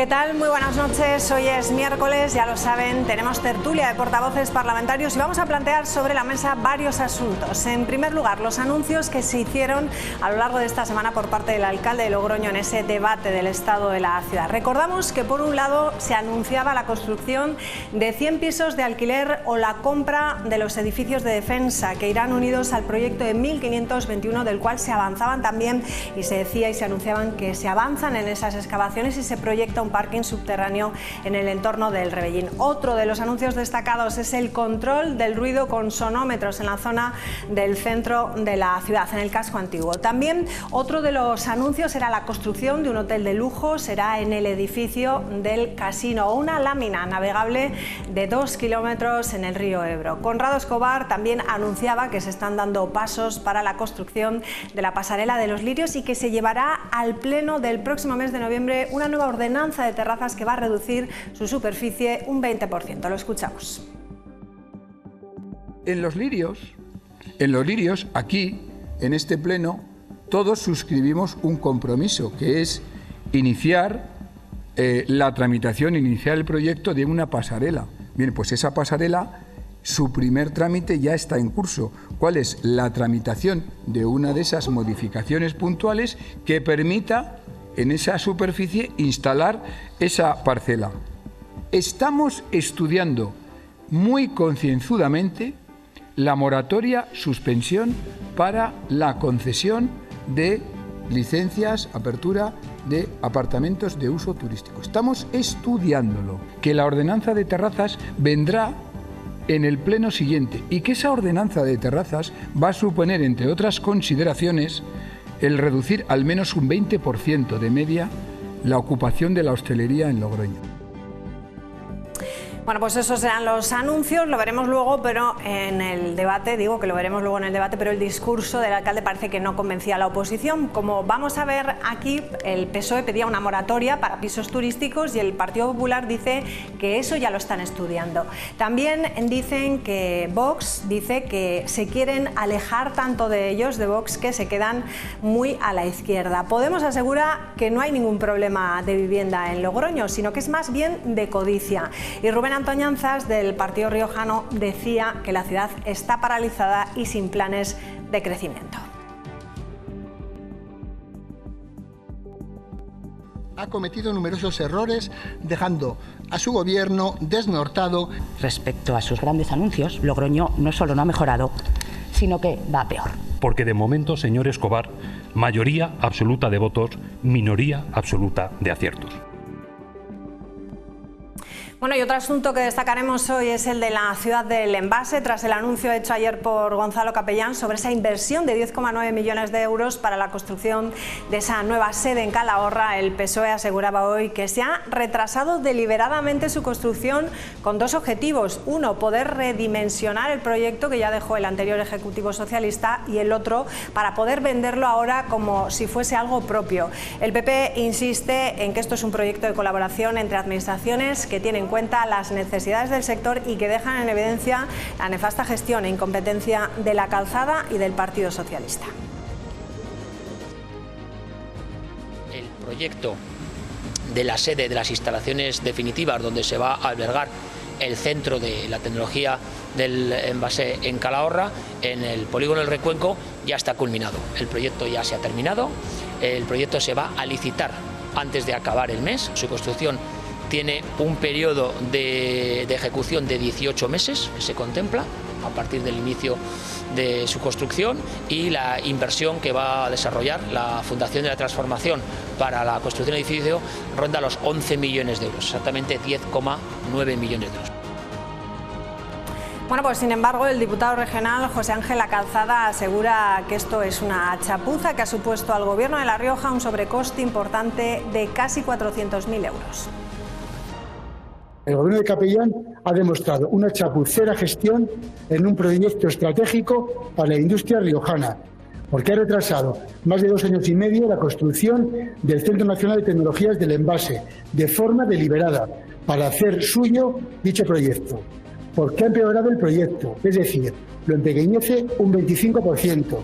¿Qué tal? Muy buenas noches. Hoy es miércoles, ya lo saben, tenemos tertulia de portavoces parlamentarios y vamos a plantear sobre la mesa varios asuntos. En primer lugar, los anuncios que se hicieron a lo largo de esta semana por parte del alcalde de Logroño en ese debate del estado de la ciudad. Recordamos que por un lado se anunciaba la construcción de 100 pisos de alquiler o la compra de los edificios de defensa que irán unidos al proyecto de 1521, del cual se avanzaban también y se decía y se anunciaban que se avanzan en esas excavaciones y se proyecta un parking subterráneo en el entorno del Rebellín. Otro de los anuncios destacados es el control del ruido con sonómetros en la zona del centro de la ciudad, en el casco antiguo. También otro de los anuncios era la construcción de un hotel de lujo, será en el edificio del casino, una lámina navegable de 2 kilómetros en el río Ebro. Conrado Escobar también anunciaba que se están dando pasos para la construcción de la pasarela de los Lirios y que se llevará al pleno del próximo mes de noviembre una nueva ordenanza de terrazas que va a reducir su superficie un 20%. Lo escuchamos. En los Lirios, aquí, en este pleno, todos suscribimos un compromiso, que es iniciar la tramitación, iniciar el proyecto de una pasarela. Bien, pues esa pasarela, su primer trámite ya está en curso. ¿Cuál es? La tramitación de una de esas modificaciones puntuales que permita en esa superficie instalar esa parcela. Estamos estudiando muy concienzudamente la moratoria suspensión para la concesión de licencias, apertura de apartamentos de uso turístico. Estamos estudiándolo, que la ordenanza de terrazas vendrá en el pleno siguiente y que esa ordenanza de terrazas va a suponer, entre otras consideraciones, el reducir al menos un 20% de media la ocupación de la hostelería en Logroño. Bueno, pues esos serán los anuncios, lo veremos luego, pero en el debate, digo que lo veremos luego en el debate, pero el discurso del alcalde parece que no convencía a la oposición. Como vamos a ver aquí, el PSOE pedía una moratoria para pisos turísticos y el Partido Popular dice que eso ya lo están estudiando. También dicen que Vox dice que se quieren alejar tanto de ellos, de Vox, que se quedan muy a la izquierda. Podemos asegura que no hay ningún problema de vivienda en Logroño, sino que es más bien de codicia. Y Rubén Antoñanzas, del Partido Riojano, decía que la ciudad está paralizada y sin planes de crecimiento. Ha cometido numerosos errores, dejando a su gobierno desnortado. Respecto a sus grandes anuncios, Logroño no solo no ha mejorado, sino que va peor. Porque de momento, señor Escobar, mayoría absoluta de votos, minoría absoluta de aciertos. Bueno, y otro asunto que destacaremos hoy es el de la ciudad del envase, tras el anuncio hecho ayer por Gonzalo Capellán sobre esa inversión de 10,9 millones de euros para la construcción de esa nueva sede en Calahorra. El PSOE aseguraba hoy que se ha retrasado deliberadamente su construcción con dos objetivos. Uno, poder redimensionar el proyecto que ya dejó el anterior Ejecutivo Socialista, y el otro, para poder venderlo ahora como si fuese algo propio. El PP insiste en que esto es un proyecto de colaboración entre administraciones que tienen cuenta las necesidades del sector y que dejan en evidencia la nefasta gestión e incompetencia de la Calzada y del Partido Socialista. El proyecto de la sede de las instalaciones definitivas donde se va a albergar el centro de la tecnología del envase en Calahorra, en el polígono del Recuenco, ya está culminado. El proyecto ya se ha terminado, el proyecto se va a licitar antes de acabar el mes. Su construcción tiene un periodo de ejecución de 18 meses que se contempla a partir del inicio de su construcción, y la inversión que va a desarrollar la Fundación de la Transformación para la construcción del edificio ronda los 11 millones de euros, exactamente 10,9 millones de euros. Bueno, pues sin embargo, el diputado regional José Ángel Calzada asegura que esto es una chapuza que ha supuesto al Gobierno de La Rioja un sobrecoste importante de casi 400.000 euros. El Gobierno de Capellán ha demostrado una chapucera gestión en un proyecto estratégico para la industria riojana, porque ha retrasado más de 2 años y medio la construcción del Centro Nacional de Tecnologías del Envase, de forma deliberada, para hacer suyo dicho proyecto. Porque ha empeorado el proyecto, es decir, lo empequeñece un 25%,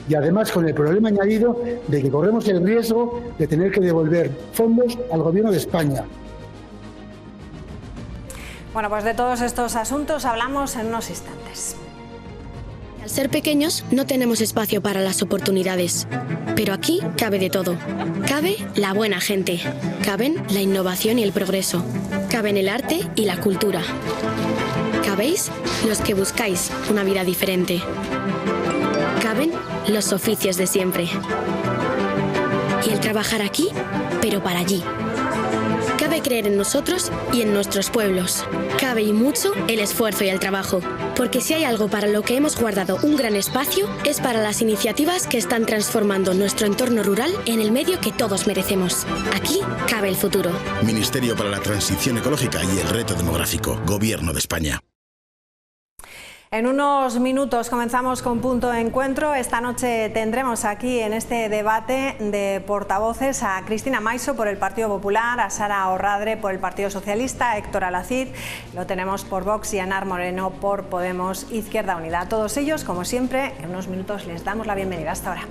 y además con el problema añadido de que corremos el riesgo de tener que devolver fondos al Gobierno de España, Bueno, pues de todos estos asuntos hablamos en unos instantes. Al ser pequeños no tenemos espacio para las oportunidades, pero aquí cabe de todo. Cabe la buena gente, caben la innovación y el progreso, caben el arte y la cultura. Cabéis los que buscáis una vida diferente. Caben los oficios de siempre. Y el trabajar aquí, pero para allí. Cabe creer en nosotros y en nuestros pueblos. Cabe y mucho el esfuerzo y el trabajo. Porque si hay algo para lo que hemos guardado un gran espacio, es para las iniciativas que están transformando nuestro entorno rural en el medio que todos merecemos. Aquí cabe el futuro. Ministerio para la Transición Ecológica y el Reto Demográfico. Gobierno de España. En unos minutos comenzamos con Punto de Encuentro. Esta noche tendremos aquí en este debate de portavoces a Cristina Maiso por el Partido Popular, a Sara Orradre por el Partido Socialista, a Héctor Alacid, lo tenemos por Vox, y a Anar Moreno por Podemos Izquierda Unida. A todos ellos, como siempre, en unos minutos les damos la bienvenida. Hasta ahora.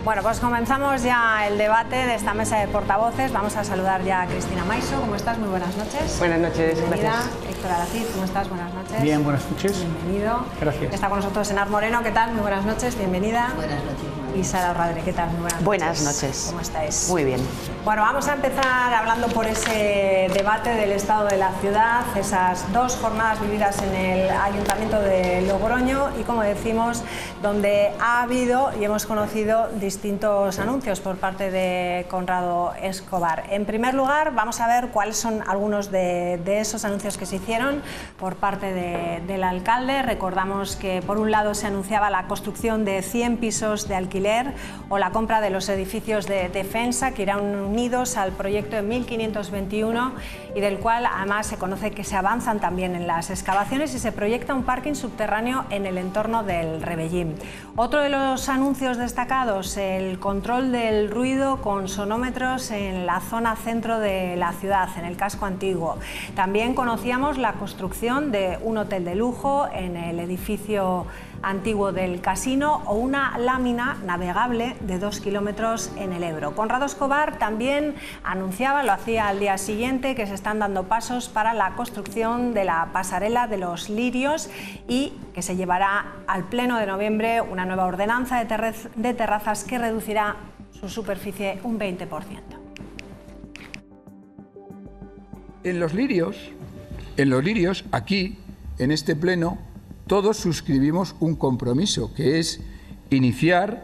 Bueno, pues comenzamos ya el debate de esta mesa de portavoces. Vamos a saludar ya a Cristina Maiso. ¿Cómo estás? Muy buenas noches. Buenas noches, bienvenida. gracias. Héctor Alacid, ¿cómo estás? Buenas noches. Bien, buenas noches. Bienvenido. Gracias. Está con nosotros Anar Moreno. ¿Qué tal? Muy buenas noches, bienvenida. Buenas noches. Y Sara Orradre, ¿qué tal? Muy buenas noches. Buenas noches. ¿Cómo estáis? Muy bien. Bueno, vamos a empezar hablando por ese debate del estado de la ciudad, esas dos jornadas vividas en el Ayuntamiento de Logroño y, como decimos, donde ha habido y hemos conocido distintos anuncios por parte de Conrado Escobar. En primer lugar, vamos a ver cuáles son algunos de esos anuncios que se hicieron por parte del alcalde. Recordamos que, por un lado, se anunciaba la construcción de 100 pisos de alquiler o la compra de los edificios de defensa que irán unidos al proyecto de 1521 y del cual además se conoce que se avanzan también en las excavaciones y se proyecta un parking subterráneo en el entorno del Rebellín. Otro de los anuncios destacados, el control del ruido con sonómetros en la zona centro de la ciudad, en el casco antiguo. También conocíamos la construcción de un hotel de lujo en el edificio antiguo del casino o una lámina navegable de 2 kilómetros en el Ebro. Conrado Escobar también anunciaba, lo hacía al día siguiente, que se están dando pasos para la construcción de la pasarela de los Lirios y que se llevará al Pleno de noviembre una nueva ordenanza de terrazas que reducirá su superficie un 20%. En los Lirios, aquí, en este Pleno, todos suscribimos un compromiso, que es iniciar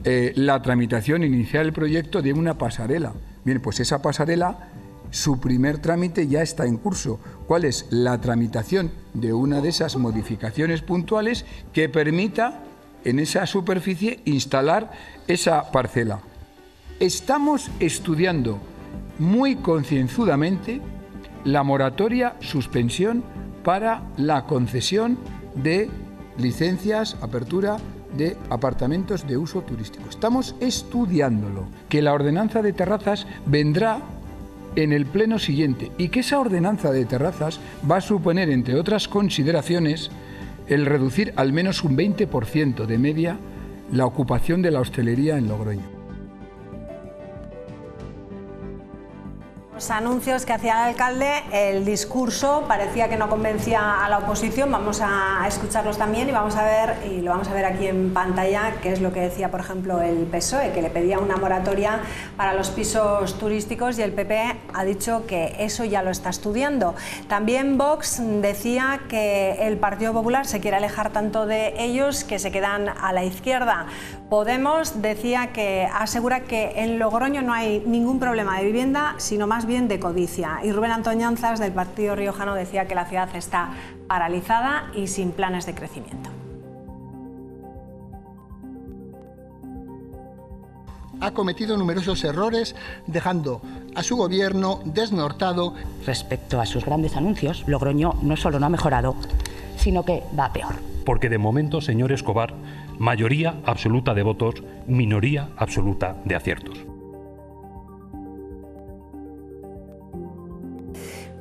la tramitación, iniciar el proyecto de una pasarela. Bien, pues esa pasarela, su primer trámite ya está en curso. ¿Cuál es? La tramitación de una de esas modificaciones puntuales que permita en esa superficie instalar esa parcela. Estamos estudiando muy concienzudamente la moratoria suspensión para la concesión de licencias, apertura de apartamentos de uso turístico. Estamos estudiándolo, que la ordenanza de terrazas vendrá en el pleno siguiente y que esa ordenanza de terrazas va a suponer, entre otras consideraciones, el reducir al menos un 20% de media la ocupación de la hostelería en Logroño. Los anuncios que hacía el alcalde, el discurso parecía que no convencía a la oposición. Vamos a escucharlos también y vamos a ver, y lo vamos a ver aquí en pantalla, qué es lo que decía, por ejemplo, el PSOE, que le pedía una moratoria para los pisos turísticos, y el PP ha dicho que eso ya lo está estudiando. También Vox decía que el Partido Popular se quiere alejar tanto de ellos que se quedan a la izquierda. Podemos decía que asegura que en Logroño no hay ningún problema de vivienda, sino más bien de codicia. Y Rubén Antoñanzas, del Partido Riojano, decía que la ciudad está paralizada y sin planes de crecimiento. ha cometido numerosos errores, dejando a su gobierno desnortado. Respecto a sus grandes anuncios, Logroño no solo no ha mejorado, sino que va peor. Porque de momento, señor Escobar, mayoría absoluta de votos, minoría absoluta de aciertos.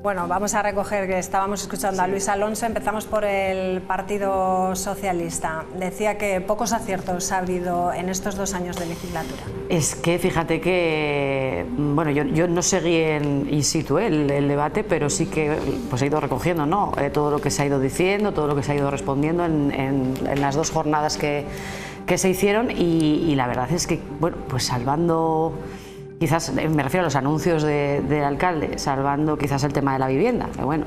Bueno, vamos a recoger que estábamos escuchando a Luis Alonso. Empezamos por el Partido Socialista. Decía que pocos aciertos ha habido en estos 2 años de legislatura. Es que fíjate que, bueno, yo no seguí in situ el debate, pero sí que pues he ido recogiendo, ¿no? Todo lo que se ha ido diciendo, todo lo que se ha ido respondiendo en las 2 jornadas que se hicieron y la verdad es que, bueno, pues salvando... Quizás, me refiero a los anuncios del alcalde, salvando quizás el tema de la vivienda, que bueno,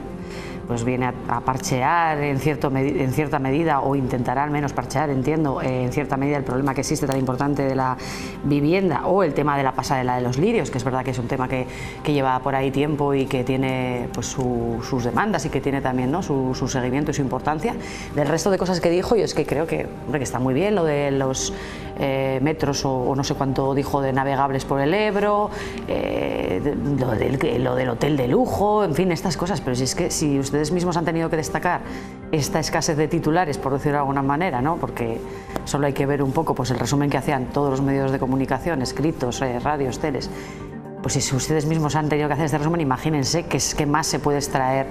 pues viene a parchear en cierta medida, o intentará al menos parchear, entiendo, en cierta medida el problema que existe tan importante de la vivienda, o el tema de la pasarela de los lirios, que es verdad que es un tema que lleva por ahí tiempo y que tiene pues sus demandas y que tiene también, ¿no?, su seguimiento y su importancia. Del resto de cosas que dijo, yo es que creo que, hombre, que está muy bien lo de los metros o no sé cuánto dijo de navegables por el Ebro, lo del hotel de lujo, en fin, estas cosas, pero si es que si ustedes mismos han tenido que destacar esta escasez de titulares, por decirlo de alguna manera, ¿no?, porque solo hay que ver un poco pues el resumen que hacían todos los medios de comunicación, escritos, radios, teles, pues si ustedes mismos han tenido que hacer este resumen, imagínense qué más se puede extraer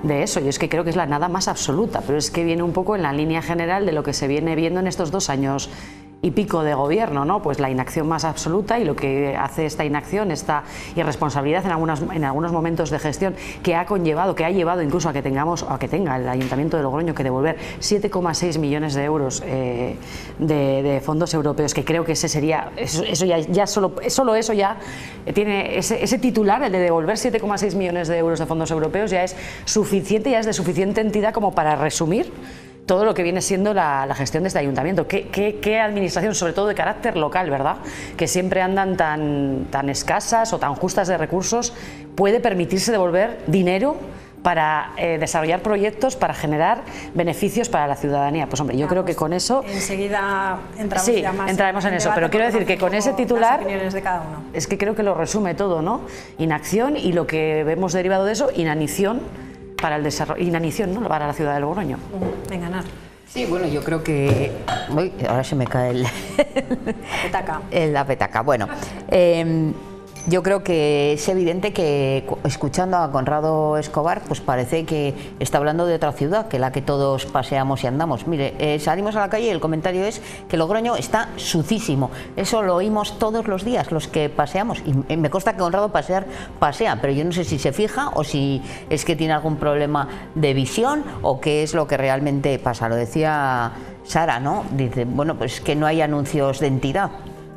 de eso. Yo es que creo que es la nada más absoluta, pero es que viene un poco en la línea general de lo que se viene viendo en estos 2 años y pico de gobierno, ¿no? Pues la inacción más absoluta, y lo que hace esta inacción, esta irresponsabilidad en algunos momentos de gestión, que ha llevado incluso a que tenga el Ayuntamiento de Logroño que devolver 7,6 millones de euros de fondos europeos, que creo que ese sería, solo eso ya tiene ese titular, el de devolver 7,6 millones de euros de fondos europeos, ya es suficiente, ya es de suficiente entidad como para resumir todo lo que viene siendo la gestión de este ayuntamiento. ¿Qué administración, sobre todo de carácter local, verdad?, que siempre andan tan escasas o tan justas de recursos, puede permitirse devolver dinero para desarrollar proyectos, para generar beneficios para la ciudadanía? Pues hombre, yo creo que con eso... Enseguida entramos ya más entraremos en eso, pero quiero decir que con ese titular de cada uno. Es que creo que lo resume todo, ¿no? Inacción, y lo que vemos derivado de eso, inanición para el desarrollo, inanición, ¿no?, para la ciudad de Logroño. Venga, Nar. Sí, bueno, yo creo que... Uy, ahora se me cae petaca. La petaca. Bueno, yo creo que es evidente que, escuchando a Conrado Escobar, pues parece que está hablando de otra ciudad que la que todos paseamos y andamos. Mire, salimos a la calle y el comentario es que Logroño está sucísimo. Eso lo oímos todos los días, los que paseamos. Y me consta que Conrado pasea, pero yo no sé si se fija o si es que tiene algún problema de visión o qué es lo que realmente pasa. Lo decía Sara, ¿no? Dice, bueno, pues que no hay anuncios de entidad.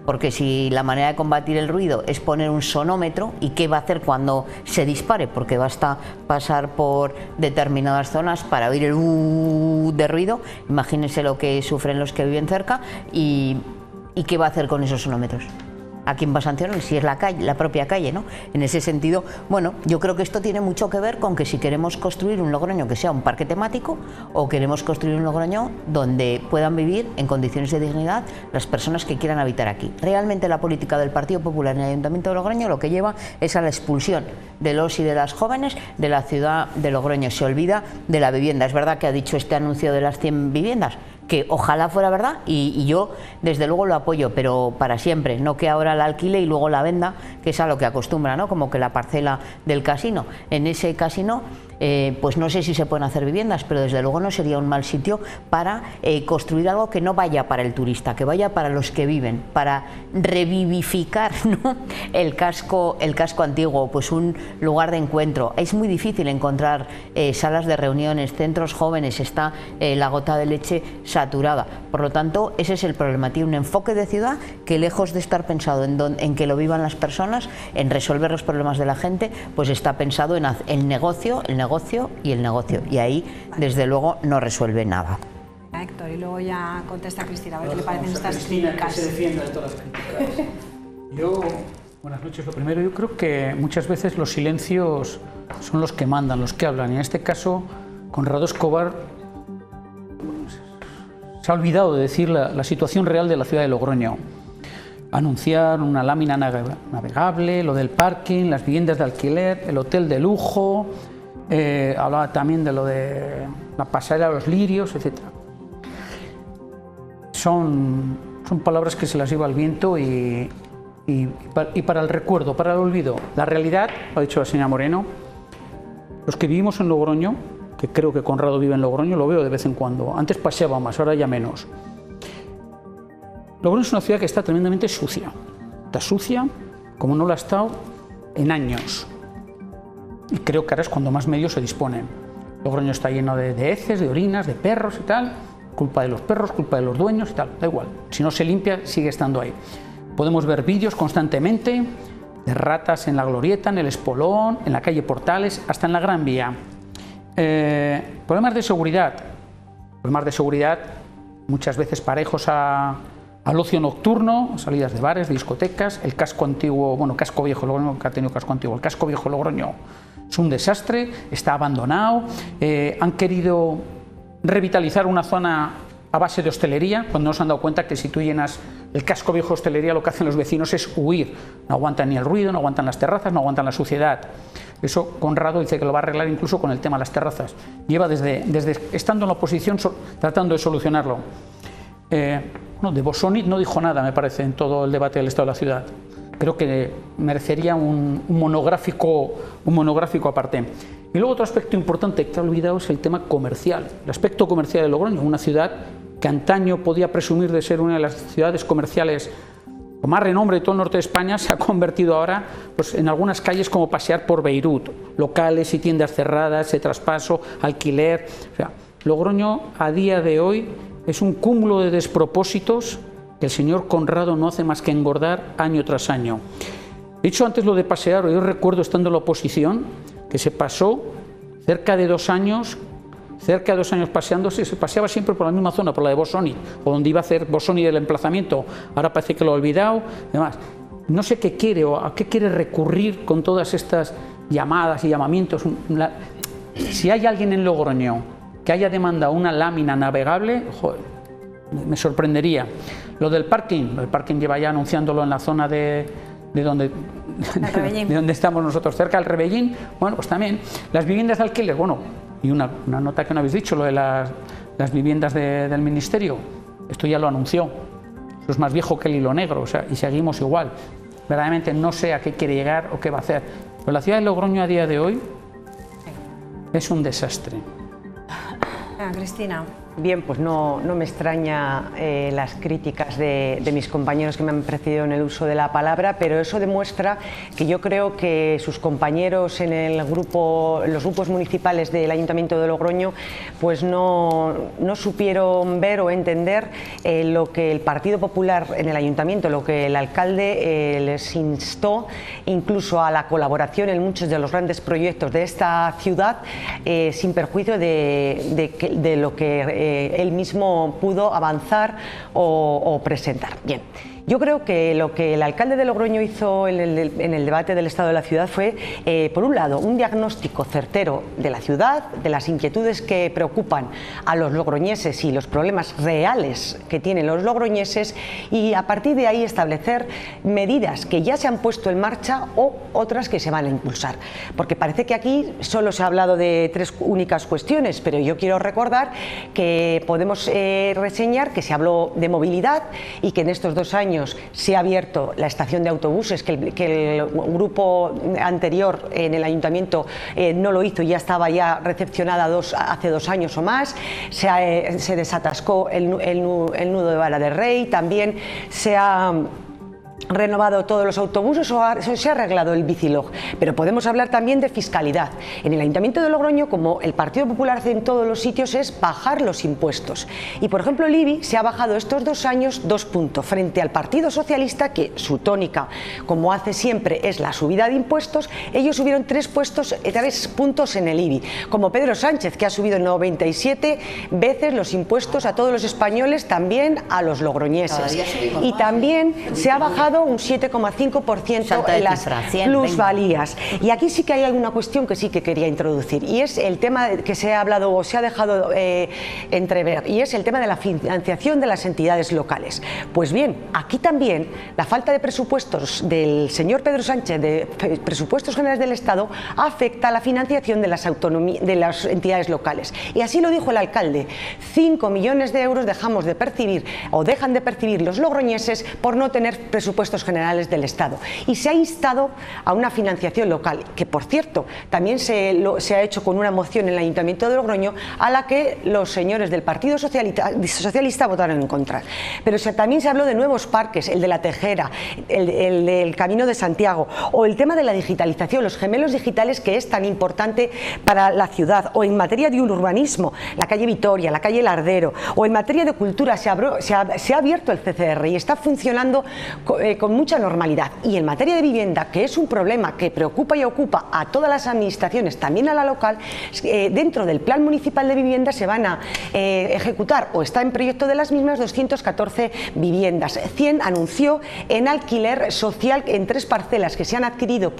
Porque si la manera de combatir el ruido es poner un sonómetro, ¿y qué va a hacer cuando se dispare? Porque basta pasar por determinadas zonas para oír el de ruido. Imagínense lo que sufren los que viven cerca y ¿qué va a hacer con esos sonómetros? ¿A quién va a sancionar? Si es la calle, la propia calle, ¿no? En ese sentido, bueno, yo creo que esto tiene mucho que ver con que si queremos construir un Logroño que sea un parque temático, o queremos construir un Logroño donde puedan vivir en condiciones de dignidad las personas que quieran habitar aquí. Realmente la política del Partido Popular en el Ayuntamiento de Logroño lo que lleva es a la expulsión de los y de las jóvenes de la ciudad de Logroño. Se olvida de la vivienda. Es verdad que ha dicho este anuncio de las 100 viviendas, que ojalá fuera verdad, y yo desde luego lo apoyo, pero para siempre, no que ahora la alquile y luego la venda, que es a lo que acostumbra, ¿no? Como que la parcela del casino. En ese casino, pues no sé si se pueden hacer viviendas, pero desde luego no sería un mal sitio para construir algo que no vaya para el turista, que vaya para los que viven, para revivificar, ¿no?, el casco antiguo, pues un lugar de encuentro. Es muy difícil encontrar salas de reuniones, centros jóvenes, está la Gota de Leche saturada. Por lo tanto, ese es el problema. Tiene un enfoque de ciudad que, lejos de estar pensado en que lo vivan las personas, en resolver los problemas de la gente, pues está pensado en el negocio, y ahí, desde luego, no resuelve nada. Héctor, y luego ya contesta Cristina, a ver qué le parecen estas críticas. Se defienda de todas las críticas. Buenas noches. Lo primero, yo creo que muchas veces los silencios son los que mandan, los que hablan. Y en este caso, Conrado Escobar se ha olvidado de decir la situación real de la ciudad de Logroño. anunciar una lámina navegable, lo del parking, las viviendas de alquiler, el hotel de lujo, hablaba también de lo de la pasarela de los lirios, etc. Son palabras que se las lleva el viento y para el recuerdo, para el olvido. La realidad, lo ha dicho la señora Moreno, los que vivimos en Logroño, que creo que Conrado vive en Logroño, lo veo de vez en cuando. Antes paseaba más, ahora ya menos. Logroño es una ciudad que está tremendamente sucia. Está sucia como no lo ha estado en años. Y creo que ahora es cuando más medios se disponen. Logroño está lleno de heces, de orinas, de perros y tal. Culpa de los perros, culpa de los dueños y tal. Da igual. Si no se limpia, sigue estando ahí. Podemos ver vídeos constantemente de ratas en la Glorieta, en el Espolón, en la calle Portales, hasta en la Gran Vía. Problemas de seguridad. Problemas de seguridad muchas veces parejos al ocio nocturno, salidas de bares, de discotecas, el casco antiguo, bueno, casco viejo, Logroño que ha tenido casco antiguo, el casco viejo Logroño es un desastre, está abandonado, han querido revitalizar una zona a base de hostelería, cuando no se han dado cuenta que si tú llenas el casco viejo de hostelería, lo que hacen los vecinos es huir, no aguantan ni el ruido, no aguantan las terrazas, no aguantan la suciedad. Eso Conrado dice que lo va a arreglar incluso con el tema de las terrazas. Lleva desde estando en la oposición tratando de solucionarlo. De Bosoni no dijo nada, me parece, en todo el debate del estado de la ciudad. Creo que merecería un monográfico aparte. Y luego otro aspecto importante que te ha olvidado es el tema comercial. El aspecto comercial de Logroño, una ciudad que antaño podía presumir de ser una de las ciudades comerciales con más renombre de todo el norte de España, se ha convertido ahora pues, en algunas calles como pasear por Beirut. Locales y tiendas cerradas, de traspaso, alquiler. O sea, Logroño a día de hoy es un cúmulo de despropósitos que el señor Conrado no hace más que engordar año tras año. He dicho antes lo de pasear, yo recuerdo estando en la oposición que se pasó cerca de 2 años paseándose, se paseaba siempre por la misma zona, por la de Bosoni, o donde iba a hacer Bosoni del emplazamiento, ahora parece que lo ha olvidado, además, no sé qué quiere o a qué quiere recurrir con todas estas llamadas y llamamientos. Si hay alguien en Logroño que haya demandado una lámina navegable, joder, me sorprendería. Lo del parking, el parking lleva ya anunciándolo en la zona de donde estamos nosotros, cerca del Rebellín. Bueno, pues también las viviendas de alquiler, bueno, y una nota que no habéis dicho, lo de las viviendas del Ministerio, esto ya lo anunció, eso es más viejo que el hilo negro, o sea, y seguimos igual. Verdaderamente no sé a qué quiere llegar o qué va a hacer, pero la ciudad de Logroño a día de hoy es un desastre. Cristina. Bien, pues no me extraña las críticas de mis compañeros que me han precedido en el uso de la palabra, pero eso demuestra que yo creo que sus compañeros en los grupos municipales del Ayuntamiento de Logroño pues no supieron ver o entender lo que el Partido Popular en el Ayuntamiento, lo que el alcalde les instó incluso a la colaboración en muchos de los grandes proyectos de esta ciudad, sin perjuicio de lo que él mismo pudo avanzar o presentar. Bien. Yo creo que lo que el alcalde de Logroño hizo en el debate del estado de la ciudad fue, por un lado, un diagnóstico certero de la ciudad, de las inquietudes que preocupan a los logroñeses y los problemas reales que tienen los logroñeses, y a partir de ahí establecer medidas que ya se han puesto en marcha o otras que se van a impulsar. Porque parece que aquí solo se ha hablado de 3 únicas cuestiones, pero yo quiero recordar que podemos reseñar que se habló de movilidad y que en estos 2 años se ha abierto la estación de autobuses, que el grupo anterior en el ayuntamiento no lo hizo y ya estaba recepcionada hace 2 años o más. Se desatascó el nudo de Vara de Rey, también se ha renovado todos los autobuses o se ha arreglado el bicilog. Pero podemos hablar también de fiscalidad. En el Ayuntamiento de Logroño, como el Partido Popular hace en todos los sitios, es bajar los impuestos. Y por ejemplo el IBI se ha bajado estos 2 años 2 puntos frente al Partido Socialista, que su tónica, como hace siempre, es la subida de impuestos. Ellos subieron 3 puntos en el IBI, como Pedro Sánchez, que ha subido 97 veces los impuestos a todos los españoles, también a los logroñeses. Y también se ha bajado aumentado un 7,5% en las plusvalías. Y aquí sí que hay alguna cuestión que sí que quería introducir, y es el tema que se ha hablado o se ha dejado entrever, y es el tema de la financiación de las entidades locales. Pues bien, aquí también la falta de presupuestos del señor Pedro Sánchez, de presupuestos generales del Estado, afecta a la financiación de las entidades locales. Y así lo dijo el alcalde: 5 millones de euros dejamos de percibir o dejan de percibir los logroñeses por no tener presupuestos generales del Estado. Y se ha instado a una financiación local, que por cierto también se ha hecho con una moción en el Ayuntamiento de Logroño, a la que los señores del Partido Socialista votaron en contra. Pero también se habló de nuevos parques, el de la Tejera, el del Camino de Santiago, o el tema de la digitalización, los gemelos digitales, que es tan importante para la ciudad, o en materia de un urbanismo, la calle Vitoria, la calle Lardero, o en materia de cultura se ha abierto el CCR y está funcionando con mucha normalidad. Y en materia de vivienda, que es un problema que preocupa y ocupa a todas las administraciones, también a la local, dentro del Plan Municipal de Vivienda se van a ejecutar, o está en proyecto de las mismas, 214 viviendas. 100 anunció en alquiler social en 3 parcelas que se han adquirido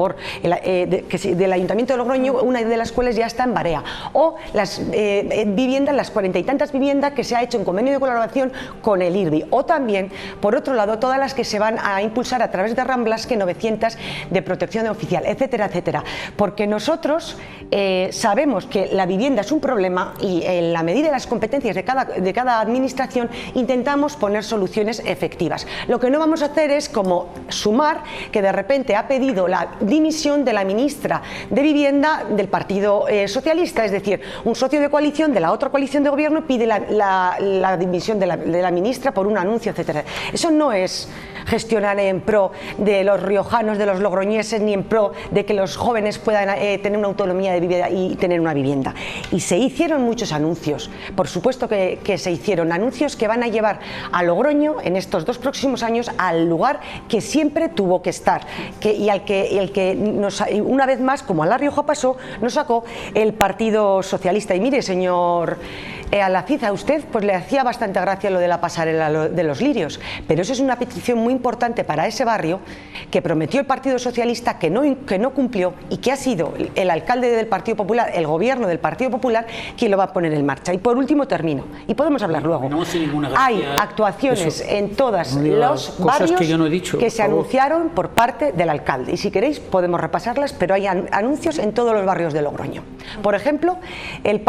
del Ayuntamiento de Logroño, una de las cuales ya está en Barea. O las viviendas, las 40 y tantas viviendas que se ha hecho en convenio de colaboración con el IRBI. O también, por otro lado, todas las que se van a impulsar a través de Ramblas, que 900 de protección oficial, etcétera, etcétera. Porque nosotros sabemos que la vivienda es un problema y en la medida de las competencias de cada administración intentamos poner soluciones efectivas. Lo que no vamos a hacer es como Sumar, que de repente ha pedido la dimisión de la ministra de Vivienda del Partido Socialista, es decir, un socio de coalición de la otra coalición de gobierno pide la dimisión de la ministra por un anuncio, etcétera. Eso no es gestionar en pro de los riojanos, de los logroñeses, ni en pro de que los jóvenes puedan tener una autonomía de vivienda y tener una vivienda. Y se hicieron muchos anuncios, por supuesto que se hicieron anuncios que van a llevar a Logroño en estos 2 próximos años al lugar que siempre tuvo que estar, y el que una vez más, como a La Rioja pasó, nos sacó el Partido Socialista. Y mire, señor Alacid, a usted pues le hacía bastante gracia lo de la pasarela de los lirios, pero eso es una petición muy importante para ese barrio que prometió el Partido Socialista, que no cumplió, y que ha sido el alcalde del Partido Popular, el gobierno del Partido Popular, quien lo va a poner en marcha. Y por último termino, y podemos hablar luego. Hay actuaciones en todos los barrios que se anunciaron por parte del alcalde, y si queréis podemos repasarlas, pero hay anuncios en todos los barrios de Logroño. Por ejemplo, el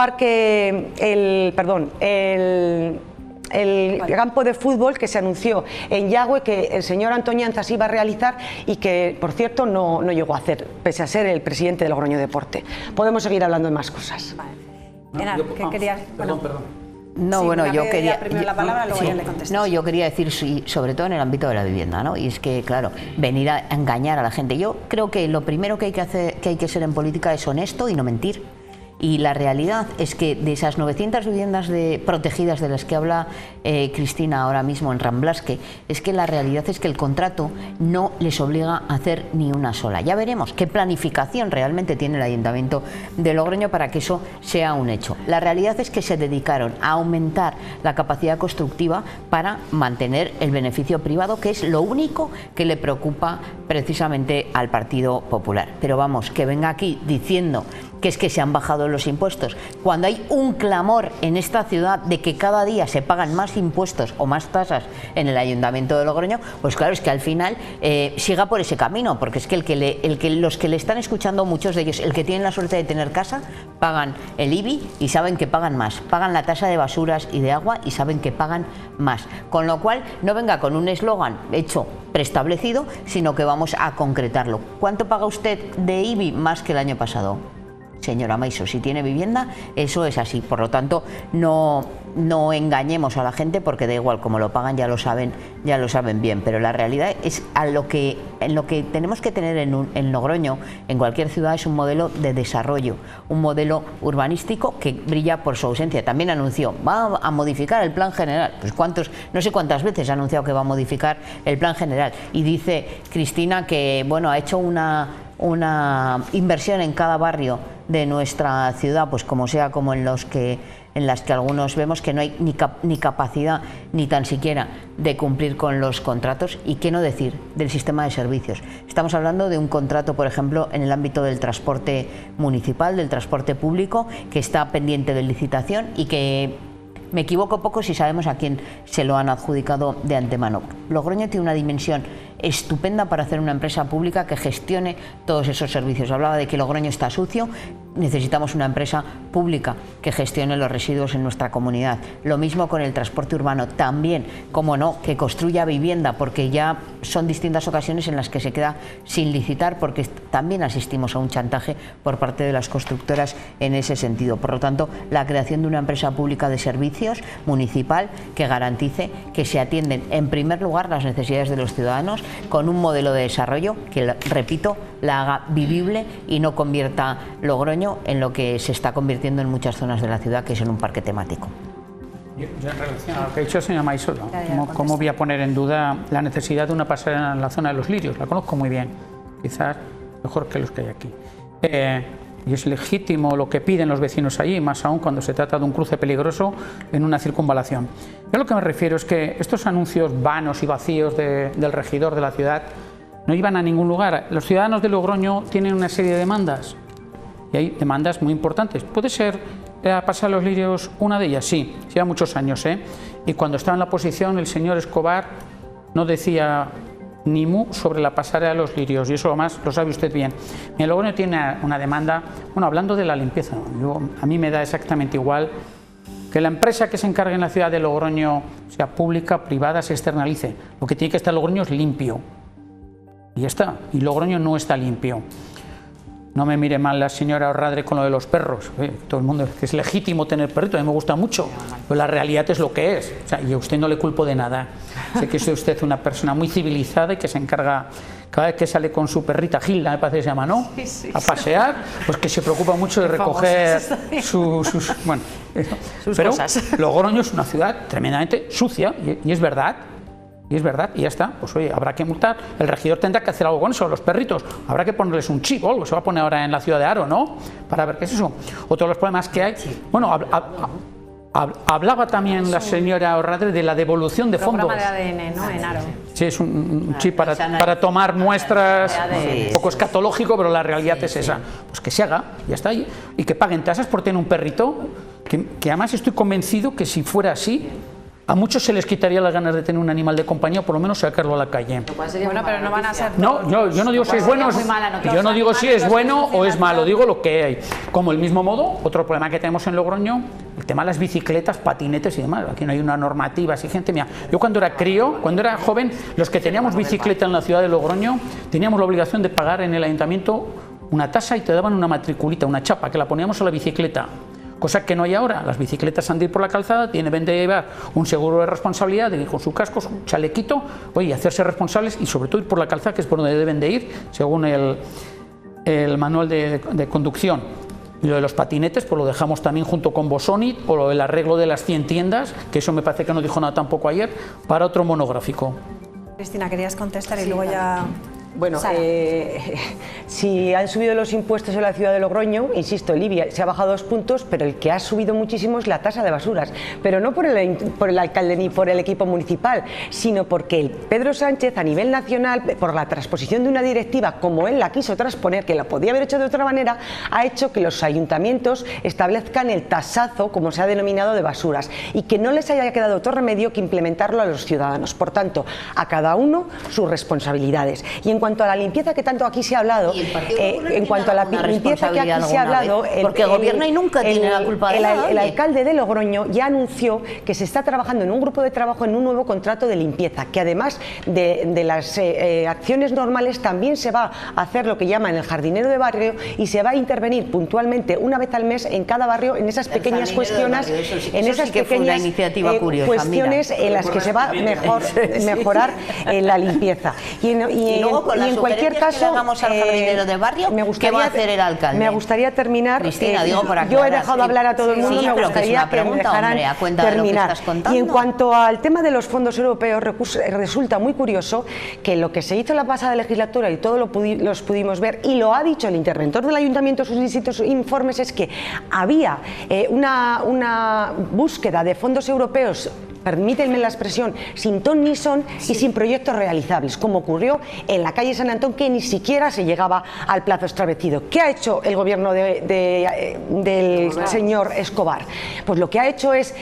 campo de fútbol que se anunció en Yagüe, que el señor Antoñanzas iba a realizar y que, por cierto, no llegó a hacer, pese a ser el presidente de Logroño Deporte. Podemos seguir hablando de más cosas. Vale. ¿Qué querías? Perdón. No, sí, bueno, yo quería. La palabra, luego ya le contestas. No, yo quería decir, sí, sobre todo en el ámbito de la vivienda, ¿no? Y es que, claro, venir a engañar a la gente. Yo creo que lo primero que hay que ser en política es honesto y no mentir. Y la realidad es que de esas 900 viviendas protegidas de las que habla Cristina ahora mismo en Ramblasque, es que la realidad es que el contrato no les obliga a hacer ni una sola. Ya veremos qué planificación realmente tiene el Ayuntamiento de Logroño para que eso sea un hecho. La realidad es que se dedicaron a aumentar la capacidad constructiva para mantener el beneficio privado, que es lo único que le preocupa precisamente al Partido Popular. Pero vamos, que venga aquí diciendo que es que se han bajado los impuestos, cuando hay un clamor en esta ciudad de que cada día se pagan más impuestos o más tasas en el Ayuntamiento de Logroño, pues claro, es que al final siga por ese camino, porque es que los que le están escuchando, muchos de ellos, el que tienen la suerte de tener casa, pagan el IBI y saben que pagan más, pagan la tasa de basuras y de agua y saben que pagan más, con lo cual no venga con un eslogan hecho preestablecido, sino que vamos a concretarlo. ¿Cuánto paga usted de IBI más que el año pasado? Señora Maiso, si tiene vivienda, eso es así. Por lo tanto, no engañemos a la gente, porque da igual, como lo pagan ya lo saben bien. Pero la realidad es en lo que tenemos que tener en Logroño, en cualquier ciudad, es un modelo de desarrollo, un modelo urbanístico que brilla por su ausencia. También anunció, va a modificar el plan general. Pues no sé cuántas veces ha anunciado que va a modificar el plan general. Y dice Cristina que, bueno, ha hecho una inversión en cada barrio de nuestra ciudad, pues como sea, como en las que algunos vemos que no hay ni capacidad ni tan siquiera de cumplir con los contratos. Y qué no decir del sistema de servicios. Estamos hablando de un contrato, por ejemplo, en el ámbito del transporte municipal, del transporte público, que está pendiente de licitación y que me equivoco poco si sabemos a quién se lo han adjudicado de antemano. Logroño tiene una dimensión estupenda para hacer una empresa pública que gestione todos esos servicios. Hablaba de que Logroño está sucio, necesitamos una empresa pública que gestione los residuos en nuestra comunidad. Lo mismo con el transporte urbano, también, como no, que construya vivienda, porque ya son distintas ocasiones en las que se queda sin licitar, porque también asistimos a un chantaje por parte de las constructoras en ese sentido. Por lo tanto, la creación de una empresa pública de servicios municipal que garantice que se atienden en primer lugar las necesidades de los ciudadanos, con un modelo de desarrollo que, repito, la haga vivible y no convierta Logroño en lo que se está convirtiendo en muchas zonas de la ciudad, que es en un parque temático. Yo en relación a lo que ha dicho el señor Maisol, ¿cómo voy a poner en duda la necesidad de una pasarela en la zona de los Lirios? La conozco muy bien, quizás mejor que los que hay aquí. Y es legítimo lo que piden los vecinos allí, más aún cuando se trata de un cruce peligroso en una circunvalación. Yo a lo que me refiero es que estos anuncios vanos y vacíos del regidor de la ciudad no iban a ningún lugar. Los ciudadanos de Logroño tienen una serie de demandas, y hay demandas muy importantes. ¿Puede ser pasar los Lirios una de ellas? Sí, lleva muchos años, y cuando estaba en la oposición el señor Escobar no decía ni mu sobre la pasarela de los Lirios, y eso además lo sabe usted bien. El Logroño tiene una demanda, bueno, hablando de la limpieza, a mí me da exactamente igual que la empresa que se encargue en la ciudad de Logroño, sea pública, privada, se externalice. Lo que tiene que estar Logroño es limpio, y ya está, y Logroño no está limpio. No me mire mal la señora Orradre con lo de los perros. Todo el mundo, que es legítimo tener perritos, a mí me gusta mucho, pero la realidad es lo que es. O sea, y a usted no le culpo de nada. Sé que es usted una persona muy civilizada y que se encarga, cada vez que sale con su perrita Gilda, me parece que se llama, ¿no? Sí. A pasear, pues que se preocupa mucho de recoger sus cosas. Logroño es una ciudad tremendamente sucia, y es verdad. Y es verdad, y ya está, pues oye, habrá que multar, el regidor tendrá que hacer algo con eso, los perritos, habrá que ponerles un chip o algo, se va a poner ahora en la ciudad de Haro, ¿no? Para ver qué es eso. Otro de los problemas que hay, bueno, hablaba también la señora Orradre de la devolución de fondos. Programa de ADN, ¿no? En Haro. Sí, es un chip para tomar muestras, un poco escatológico, pero la realidad es esa. Pues que se haga, ya está, y que paguen tasas por tener un perrito, que además estoy convencido que si fuera así, a muchos se les quitaría las ganas de tener un animal de compañía, por lo menos sacarlo a la calle. Bueno, pero no van a ser... No, yo no digo si es bueno, yo no digo si es bueno o es malo, digo lo que hay. Como el mismo modo, otro problema que tenemos en Logroño, el tema de las bicicletas, patinetes y demás. Aquí no hay una normativa exigente. Mira, yo cuando era crío, cuando era joven, los que teníamos bicicleta en la ciudad de Logroño, teníamos la obligación de pagar en el ayuntamiento una tasa y te daban una matriculita, una chapa, que la poníamos a la bicicleta. Cosa que no hay ahora. Las bicicletas han de ir por la calzada, deben de llevar un seguro de responsabilidad, de ir con su casco, su chalequito, oye, hacerse responsables y sobre todo ir por la calzada, que es por donde deben de ir, según el manual de conducción. Y lo de los patinetes, pues lo dejamos también junto con Bosoni, o lo del arreglo de las 100 tiendas, que eso me parece que no dijo nada tampoco ayer, para otro monográfico. Cristina, querías contestar y luego ya... Bueno, si han subido los impuestos en la ciudad de Logroño, insisto, el IBI se ha bajado 2 puntos, pero el que ha subido muchísimo es la tasa de basuras, pero no por el alcalde ni por el equipo municipal, sino porque el Pedro Sánchez a nivel nacional, por la transposición de una directiva como él la quiso transponer, que la podía haber hecho de otra manera, ha hecho que los ayuntamientos establezcan el tasazo, como se ha denominado, de basuras, y que no les haya quedado otro remedio que implementarlo a los ciudadanos. Por tanto, a cada uno sus responsabilidades. Y en cuanto a la limpieza que tanto aquí se ha hablado, porque el gobierno y nunca tiene la culpa de nada. El alcalde de Logroño ya anunció que se está trabajando en un grupo de trabajo en un nuevo contrato de limpieza, que además de las acciones normales también se va a hacer lo que llaman el jardinero de barrio, y se va a intervenir puntualmente una vez al mes en cada barrio en esas pequeñas cuestiones, cuestiones en las que se va a mejorar la limpieza. Y con las sugerencias que le hagamos al jardinero de barrio, ¿qué va a hacer el alcalde? Me gustaría terminar. Cristina, digo por aclarar. Yo he dejado hablar a todo el mundo, Sí, me pero gustaría que me dejaran terminar. Y en cuanto al tema de los fondos europeos, resulta muy curioso que lo que se hizo en la pasada legislatura, y todos los pudimos ver, y lo ha dicho el interventor del ayuntamiento en sus distintos informes, es que había una búsqueda de fondos europeos, permítanme la expresión, sin ton ni son y sin proyectos realizables, como ocurrió en la calle San Antón, que ni siquiera se llegaba al plazo establecido. ¿Qué ha hecho el gobierno del señor Escobar? Pues lo que ha hecho es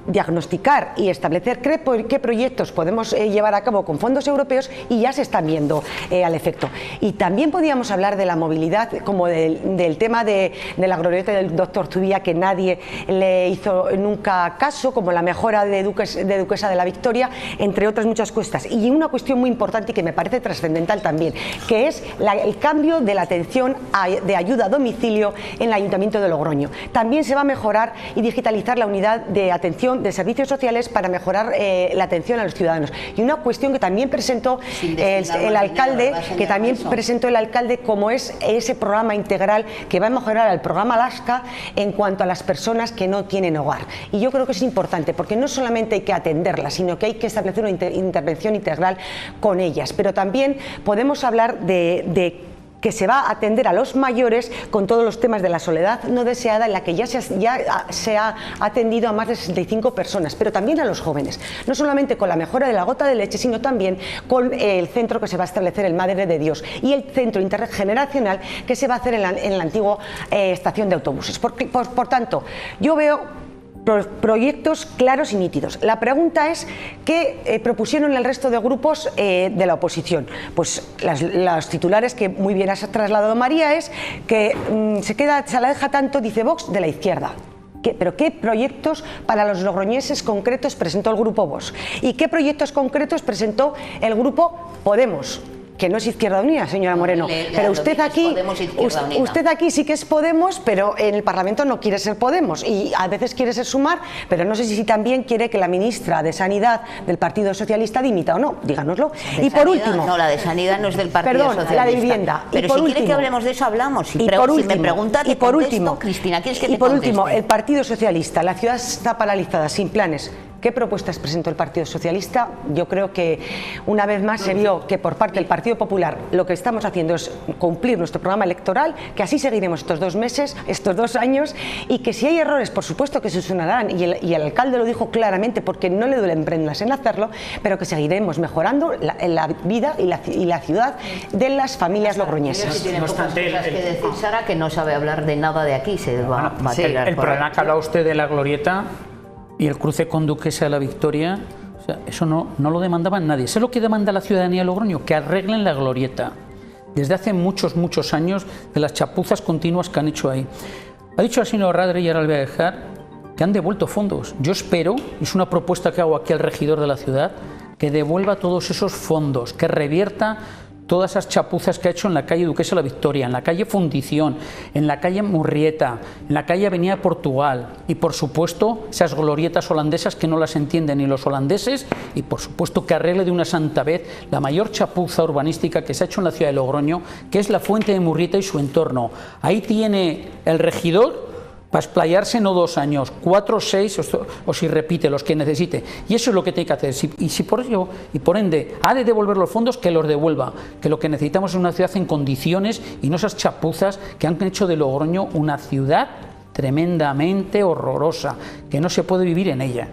diagnosticar y establecer qué proyectos podemos llevar a cabo con fondos europeos, y ya se están viendo al efecto. Y también podíamos hablar de la movilidad, como del tema de la glorieta del doctor Zubia, que nadie le hizo nunca caso, como la mejora de Duquesa de la Victoria, entre otras muchas cosas. Y una cuestión muy importante y que me parece trascendental también, que es el cambio de la atención de ayuda a domicilio en el Ayuntamiento de Logroño. También se va a mejorar y digitalizar la unidad de atención de servicios sociales para mejorar la atención a los ciudadanos. Y una cuestión que también presentó el alcalde, como es ese programa integral que va a mejorar el programa Alaska en cuanto a las personas que no tienen hogar. Y yo creo que es importante, porque no solamente hay que atenderlas, sino que hay que establecer una intervención integral con ellas. Pero también podemos hablar de que se va a atender a los mayores con todos los temas de la soledad no deseada, en la que ya se ha atendido a más de 65 personas, pero también a los jóvenes, no solamente con la mejora de la gota de leche, sino también con el centro que se va a establecer en Madre de Dios y el centro intergeneracional que se va a hacer en la antigua estación de autobuses. Por tanto, yo veo proyectos claros y nítidos. La pregunta es ¿qué propusieron el resto de grupos de la oposición? Pues las titulares que muy bien has trasladado, María, es que se la deja tanto, dice Vox, de la izquierda. ¿Pero qué proyectos para los logroñeses concretos presentó el grupo Vox? ¿Y qué proyectos concretos presentó el grupo Podemos? Que no es Izquierda Unida, señora Moreno, pero usted aquí sí que es Podemos, pero en el Parlamento no quiere ser Podemos y a veces quiere ser Sumar, pero no sé si también quiere que la ministra de Sanidad del Partido Socialista dimita o no, díganoslo. Y por último... No, la de Sanidad no es del Partido Socialista. La de Vivienda. Pero si quiere que hablemos de eso, hablamos. Si me pregunta, te contesto, Cristina, ¿quieres que te conteste? Y por último, el Partido Socialista, la ciudad está paralizada, sin planes. ¿Qué propuestas presentó el Partido Socialista? Yo creo que una vez más se vio que por parte del Partido Popular lo que estamos haciendo es cumplir nuestro programa electoral, que así seguiremos estos 2 meses, estos 2 años, y que si hay errores, por supuesto que se sonarán, y el alcalde lo dijo claramente porque no le duelen prendas en hacerlo, pero que seguiremos mejorando la vida y la ciudad de las familias logroñesas. Tiene pocas cosas que decir, Sara, que no sabe hablar de nada de aquí, se va a tirar. El problema que hablaba usted de la glorieta y el cruce con Duquesa de la Victoria, o sea, eso no lo demandaba nadie. Eso es lo que demanda la ciudadanía de Logroño, que arreglen la glorieta. Desde hace muchos años, de las chapuzas continuas que han hecho ahí. Ha dicho el señor Radre, y ahora le voy a dejar, que han devuelto fondos. Yo espero, es una propuesta que hago aquí al regidor de la ciudad, que devuelva todos esos fondos, que revierta todas esas chapuzas que ha hecho en la calle Duquesa de la Victoria, en la calle Fundición, en la calle Murrieta, en la calle Avenida Portugal y, por supuesto, esas glorietas holandesas que no las entienden ni los holandeses, y, por supuesto, que arregle de una santa vez la mayor chapuza urbanística que se ha hecho en la ciudad de Logroño, que es la Fuente de Murrieta y su entorno. Ahí tiene el regidor para explayarse no 2 años, 4, 6 o si repite los que necesite. Y eso es lo que tiene que hacer. Y si por ello, y por ende, ha de devolver los fondos, que los devuelva. Que lo que necesitamos es una ciudad en condiciones y no esas chapuzas que han hecho de Logroño una ciudad tremendamente horrorosa, que no se puede vivir en ella.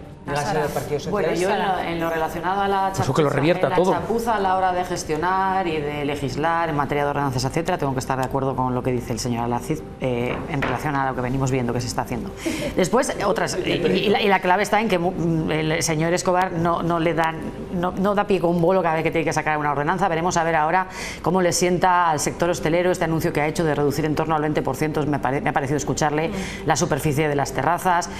Bueno, yo en lo relacionado a la chapuza, que lo revierta todo. Chapuza a la hora de gestionar y de legislar en materia de ordenanzas, etcétera, tengo que estar de acuerdo con lo que dice el señor Alacid en relación a lo que venimos viendo que se está haciendo. Después, otras, y la clave está en que el señor Escobar no da pie con un bolo cada vez que tiene que sacar una ordenanza. Veremos a ver ahora cómo le sienta al sector hostelero este anuncio que ha hecho de reducir en torno al 20%, me ha parecido escucharle, la superficie de las terrazas,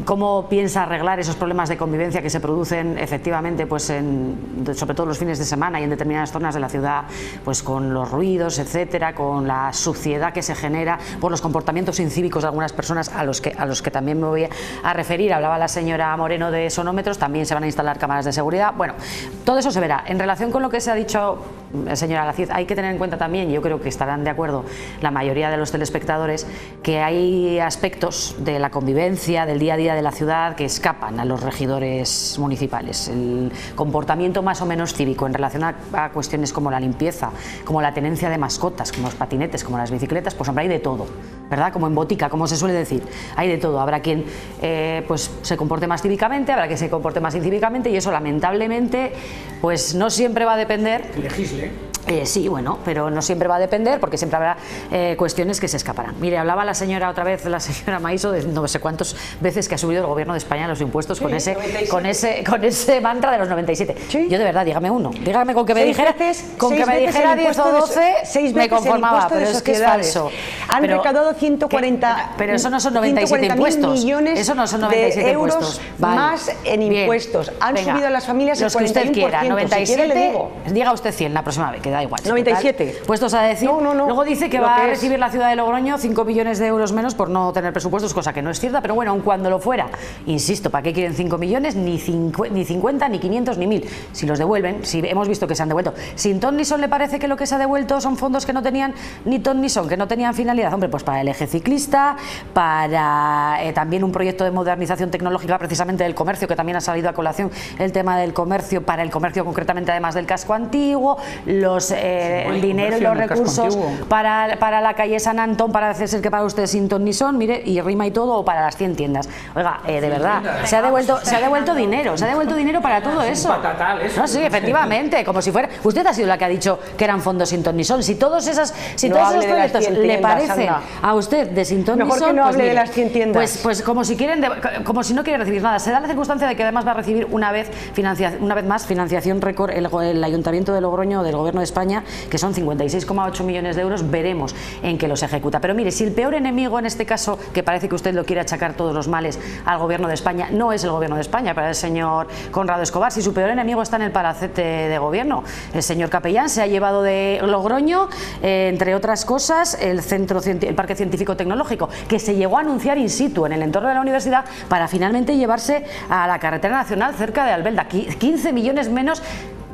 cómo piensa arreglar esos problemas de convivencia que se producen efectivamente, pues sobre todo los fines de semana y en determinadas zonas de la ciudad, pues con los ruidos, etcétera, con la suciedad que se genera por los comportamientos incívicos de algunas personas a los que también me voy a referir. Hablaba la señora Moreno de sonómetros, también se van a instalar cámaras de seguridad. Bueno, todo eso se verá. En relación con lo que se ha dicho, señora Lacid, hay que tener en cuenta también, yo creo que estarán de acuerdo la mayoría de los telespectadores, que hay aspectos de la convivencia, del día a día de la ciudad que escapan a los regidores municipales. El comportamiento más o menos cívico en relación a cuestiones como la limpieza, como la tenencia de mascotas, como los patinetes, como las bicicletas, pues hombre, hay de todo, ¿verdad? Como en botica, como se suele decir, hay de todo. Habrá quien pues se comporte más cívicamente, habrá quien se comporte más incívicamente, y eso lamentablemente pues no siempre va a depender. Legisle. Sí, bueno, pero no siempre va a depender, porque siempre habrá cuestiones que se escaparán. Mire, hablaba la señora otra vez, la señora Maiso, de no sé cuántas veces que ha subido el gobierno de España los impuestos, sí, con ese mantra de los 97. ¿Sí? Yo de verdad, dígame uno, dígame con que me dijera 10 o 12 me conformaba, pero es que es falso. Han recaudado 140. Pero eso no son 97 impuestos. Eso no son 97 de euros impuestos. Vale. Más en impuestos. Bien. Han subido a las familias el 41%. Los que usted quiera, 97, si quiere, le digo. Diga usted 100 la próxima vez, que da igual. 97. Puestos a decir, no. Luego dice que va a recibir la ciudad de Logroño 5 millones de euros menos por no tener presupuestos, cosa que no es cierta, pero bueno, aun cuando lo fuera, insisto, ¿para qué quieren 5 millones? Ni 50, ni 500, ni 1000. Si los devuelven, si hemos visto que se han devuelto. ¿Sin ton ni son le parece que lo que se ha devuelto son fondos que no tenían ni ton ni son, que no tenían finalidad? Hombre, pues para el eje ciclista, para también un proyecto de modernización tecnológica precisamente del comercio, que también ha salido a colación el tema del comercio, para el comercio concretamente, además del casco antiguo, el dinero y los recursos para la calle San Antón, para hacerse que para ustedes sin ton ni son, mire, y rima y todo, o para las 100 tiendas. Oiga, de verdad, se ha devuelto dinero para todo eso. No, sí, efectivamente, como si fuera. Usted ha sido la que ha dicho que eran fondos sin ton ni son. Si todos esos proyectos le parecen a usted de sin ton ni son, mejor que no hable de las 100 tiendas. Pues como si no quieren recibir nada. Se da la circunstancia de que además va a recibir una vez más financiación récord el Ayuntamiento de Logroño del Gobierno de España, que son 56,8 millones de euros. Veremos en qué los ejecuta. Pero mire, si el peor enemigo en este caso, que parece que usted lo quiere achacar todos los males al Gobierno de España, no es el Gobierno de España, para el señor Conrado Escobar, si su peor enemigo está en el palacete de gobierno. El señor Capellán se ha llevado de Logroño, entre otras cosas, el Parque Científico Tecnológico, que se llegó a anunciar in situ en el entorno de la universidad, para finalmente llevarse a la carretera nacional cerca de Albelda. 15 millones menos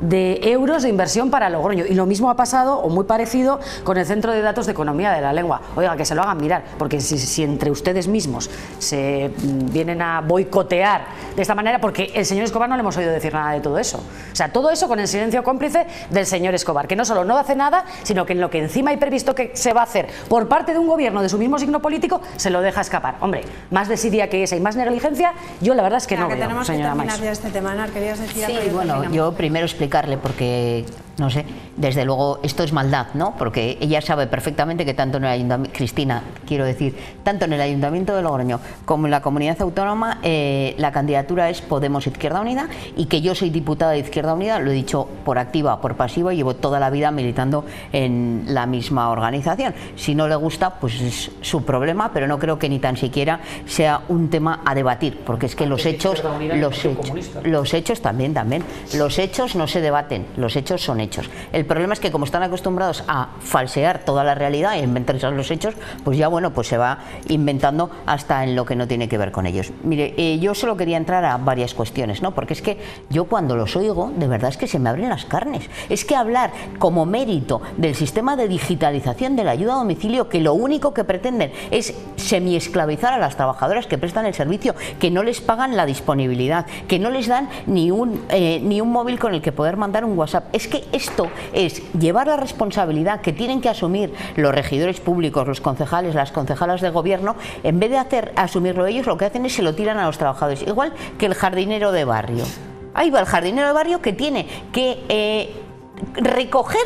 de euros de inversión para Logroño, y lo mismo ha pasado, o muy parecido, con el Centro de Datos de Economía de la Lengua. Oiga, que se lo hagan mirar, porque si entre ustedes mismos se vienen a boicotear de esta manera, porque el señor Escobar no le hemos oído decir nada de todo eso. O sea, todo eso con el silencio cómplice del señor Escobar, que no solo no hace nada, sino que en lo que encima hay previsto que se va a hacer por parte de un gobierno de su mismo signo político, se lo deja escapar. Hombre, más desidia que esa y más negligencia, yo la verdad es que no veo, señora Maiso. Este tema, Ana, ¿querías decir algo? Sí, bueno, yo primero explicarle, porque no sé, desde luego esto es maldad, ¿no? Porque ella sabe perfectamente que tanto en el Ayuntamiento, Cristina, quiero decir, tanto en el Ayuntamiento de Logroño como en la Comunidad Autónoma, la candidatura es Podemos Izquierda Unida, y que yo soy diputada de Izquierda Unida, lo he dicho por activa, por pasiva, llevo toda la vida militando en la misma organización. Si no le gusta, pues es su problema, pero no creo que ni tan siquiera sea un tema a debatir, porque es que los hechos también, los hechos no se debaten, los hechos son hechos. El problema es que como están acostumbrados a falsear toda la realidad e inventarse los hechos, pues ya bueno, pues se va inventando hasta en lo que no tiene que ver con ellos. Mire, yo solo quería entrar a varias cuestiones, ¿no? Porque es que yo cuando los oigo, de verdad es que se me abren las carnes. Es que hablar como mérito del sistema de digitalización de la ayuda a domicilio, que lo único que pretenden es semiesclavizar a las trabajadoras que prestan el servicio, que no les pagan la disponibilidad, que no les dan ni un móvil con el que poder mandar un WhatsApp. Es que esto es llevar la responsabilidad que tienen que asumir los regidores públicos, los concejales, las concejalas de gobierno. En vez de asumirlo ellos, lo que hacen es se lo tiran a los trabajadores, igual que el jardinero de barrio. Ahí va el jardinero de barrio, que tiene que recoger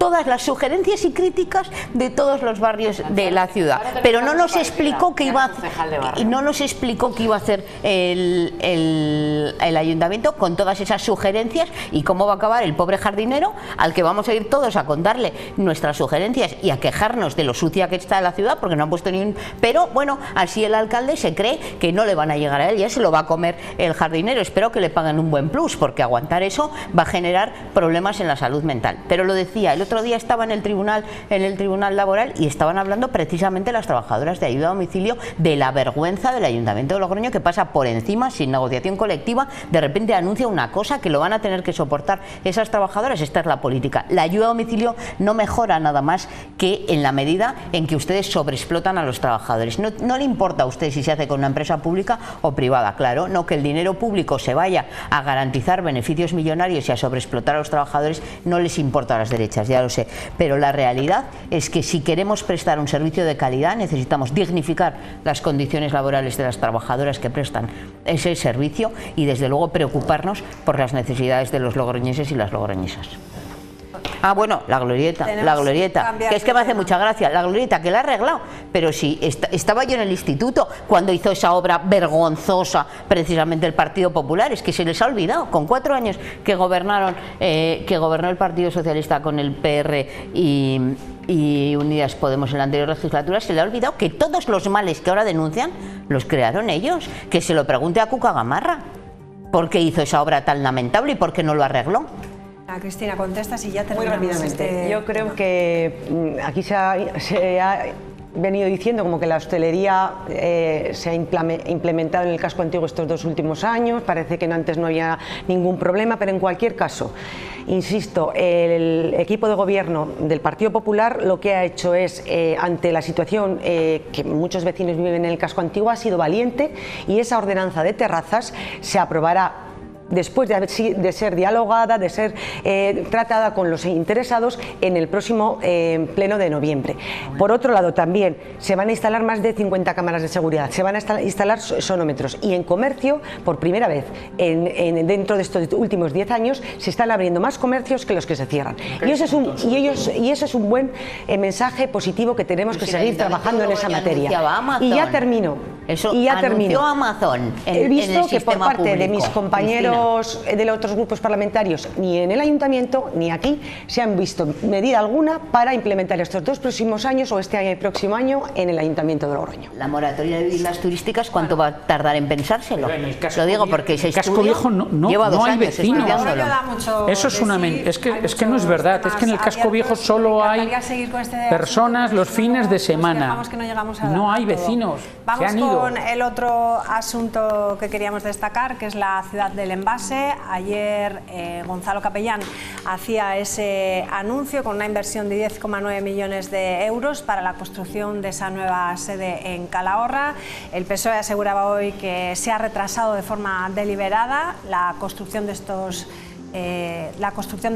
todas las sugerencias y críticas de todos los barrios de la ciudad, pero no nos explicó qué iba a hacer el ayuntamiento con todas esas sugerencias y cómo va a acabar el pobre jardinero al que vamos a ir todos a contarle nuestras sugerencias y a quejarnos de lo sucia que está la ciudad porque no han puesto ni un... Pero bueno, así el alcalde se cree que no le van a llegar a él, ya se lo va a comer el jardinero. Espero que le paguen un buen plus, porque aguantar eso va a generar problemas en la salud mental. Pero lo decía, el otro día estaba en el tribunal laboral y estaban hablando precisamente las trabajadoras de ayuda a domicilio de la vergüenza del Ayuntamiento de Logroño, que pasa por encima sin negociación colectiva, de repente anuncia una cosa que lo van a tener que soportar esas trabajadoras. Esta es la política. La ayuda a domicilio no mejora nada más que en la medida en que ustedes sobreexplotan a los trabajadores. No le importa a usted si se hace con una empresa pública o privada, claro, no, que el dinero público se vaya a garantizar beneficios millonarios y a sobreexplotar a los trabajadores no les importa a las derechas, ya lo sé, pero la realidad es que si queremos prestar un servicio de calidad necesitamos dignificar las condiciones laborales de las trabajadoras que prestan ese servicio y desde luego preocuparnos por las necesidades de los logroñeses y las logroñesas. Ah, bueno, la glorieta, que es que me hace mucha gracia, la glorieta que la ha arreglado, pero sí, estaba yo en el instituto cuando hizo esa obra vergonzosa precisamente el Partido Popular, es que se les ha olvidado, con 4 años que gobernó el Partido Socialista con el PR y Unidas Podemos en la anterior legislatura, se le ha olvidado que todos los males que ahora denuncian los crearon ellos, que se lo pregunte a Cuca Gamarra, ¿por qué hizo esa obra tan lamentable y por qué no lo arregló? Cristina, contesta si ya terminamos. Muy rápidamente. Yo creo que aquí se ha venido diciendo como que la hostelería se ha implementado en el casco antiguo estos 2 últimos años, parece que antes no había ningún problema, pero en cualquier caso, insisto, el equipo de gobierno del Partido Popular lo que ha hecho es, ante la situación que muchos vecinos viven en el casco antiguo, ha sido valiente y esa ordenanza de terrazas se aprobará después de ser dialogada, de ser tratada con los interesados en el próximo pleno de noviembre. Por otro lado, también se van a instalar más de 50 cámaras de seguridad, se van a instalar sonómetros y en comercio, por primera vez dentro de estos últimos 10 años, se están abriendo más comercios que los que se cierran. Y eso es un buen mensaje positivo que tenemos que seguir trabajando en esa materia. Y ya termino. Anunció Amazon He visto que por parte público, de mis compañeros de los otros grupos parlamentarios, ni en el ayuntamiento ni aquí, se han visto medida alguna para implementar estos 2 próximos años o este año y próximo año en el ayuntamiento de Logroño. La moratoria de viviendas turísticas, ¿cuánto va a tardar en pensárselo? Lo digo porque se casco viejo lleva 2 hay años vecinos. Eso es una es que no es verdad, es que en el casco viejo solo hay personas los fines de semana. No hay vecinos. Vamos con el otro asunto que queríamos destacar, que es la ciudad del envase. Ayer Gonzalo Capellán hacía ese anuncio con una inversión de 10,9 millones de euros para la construcción de esa nueva sede en Calahorra. El PSOE aseguraba hoy que se ha retrasado de forma deliberada la construcción de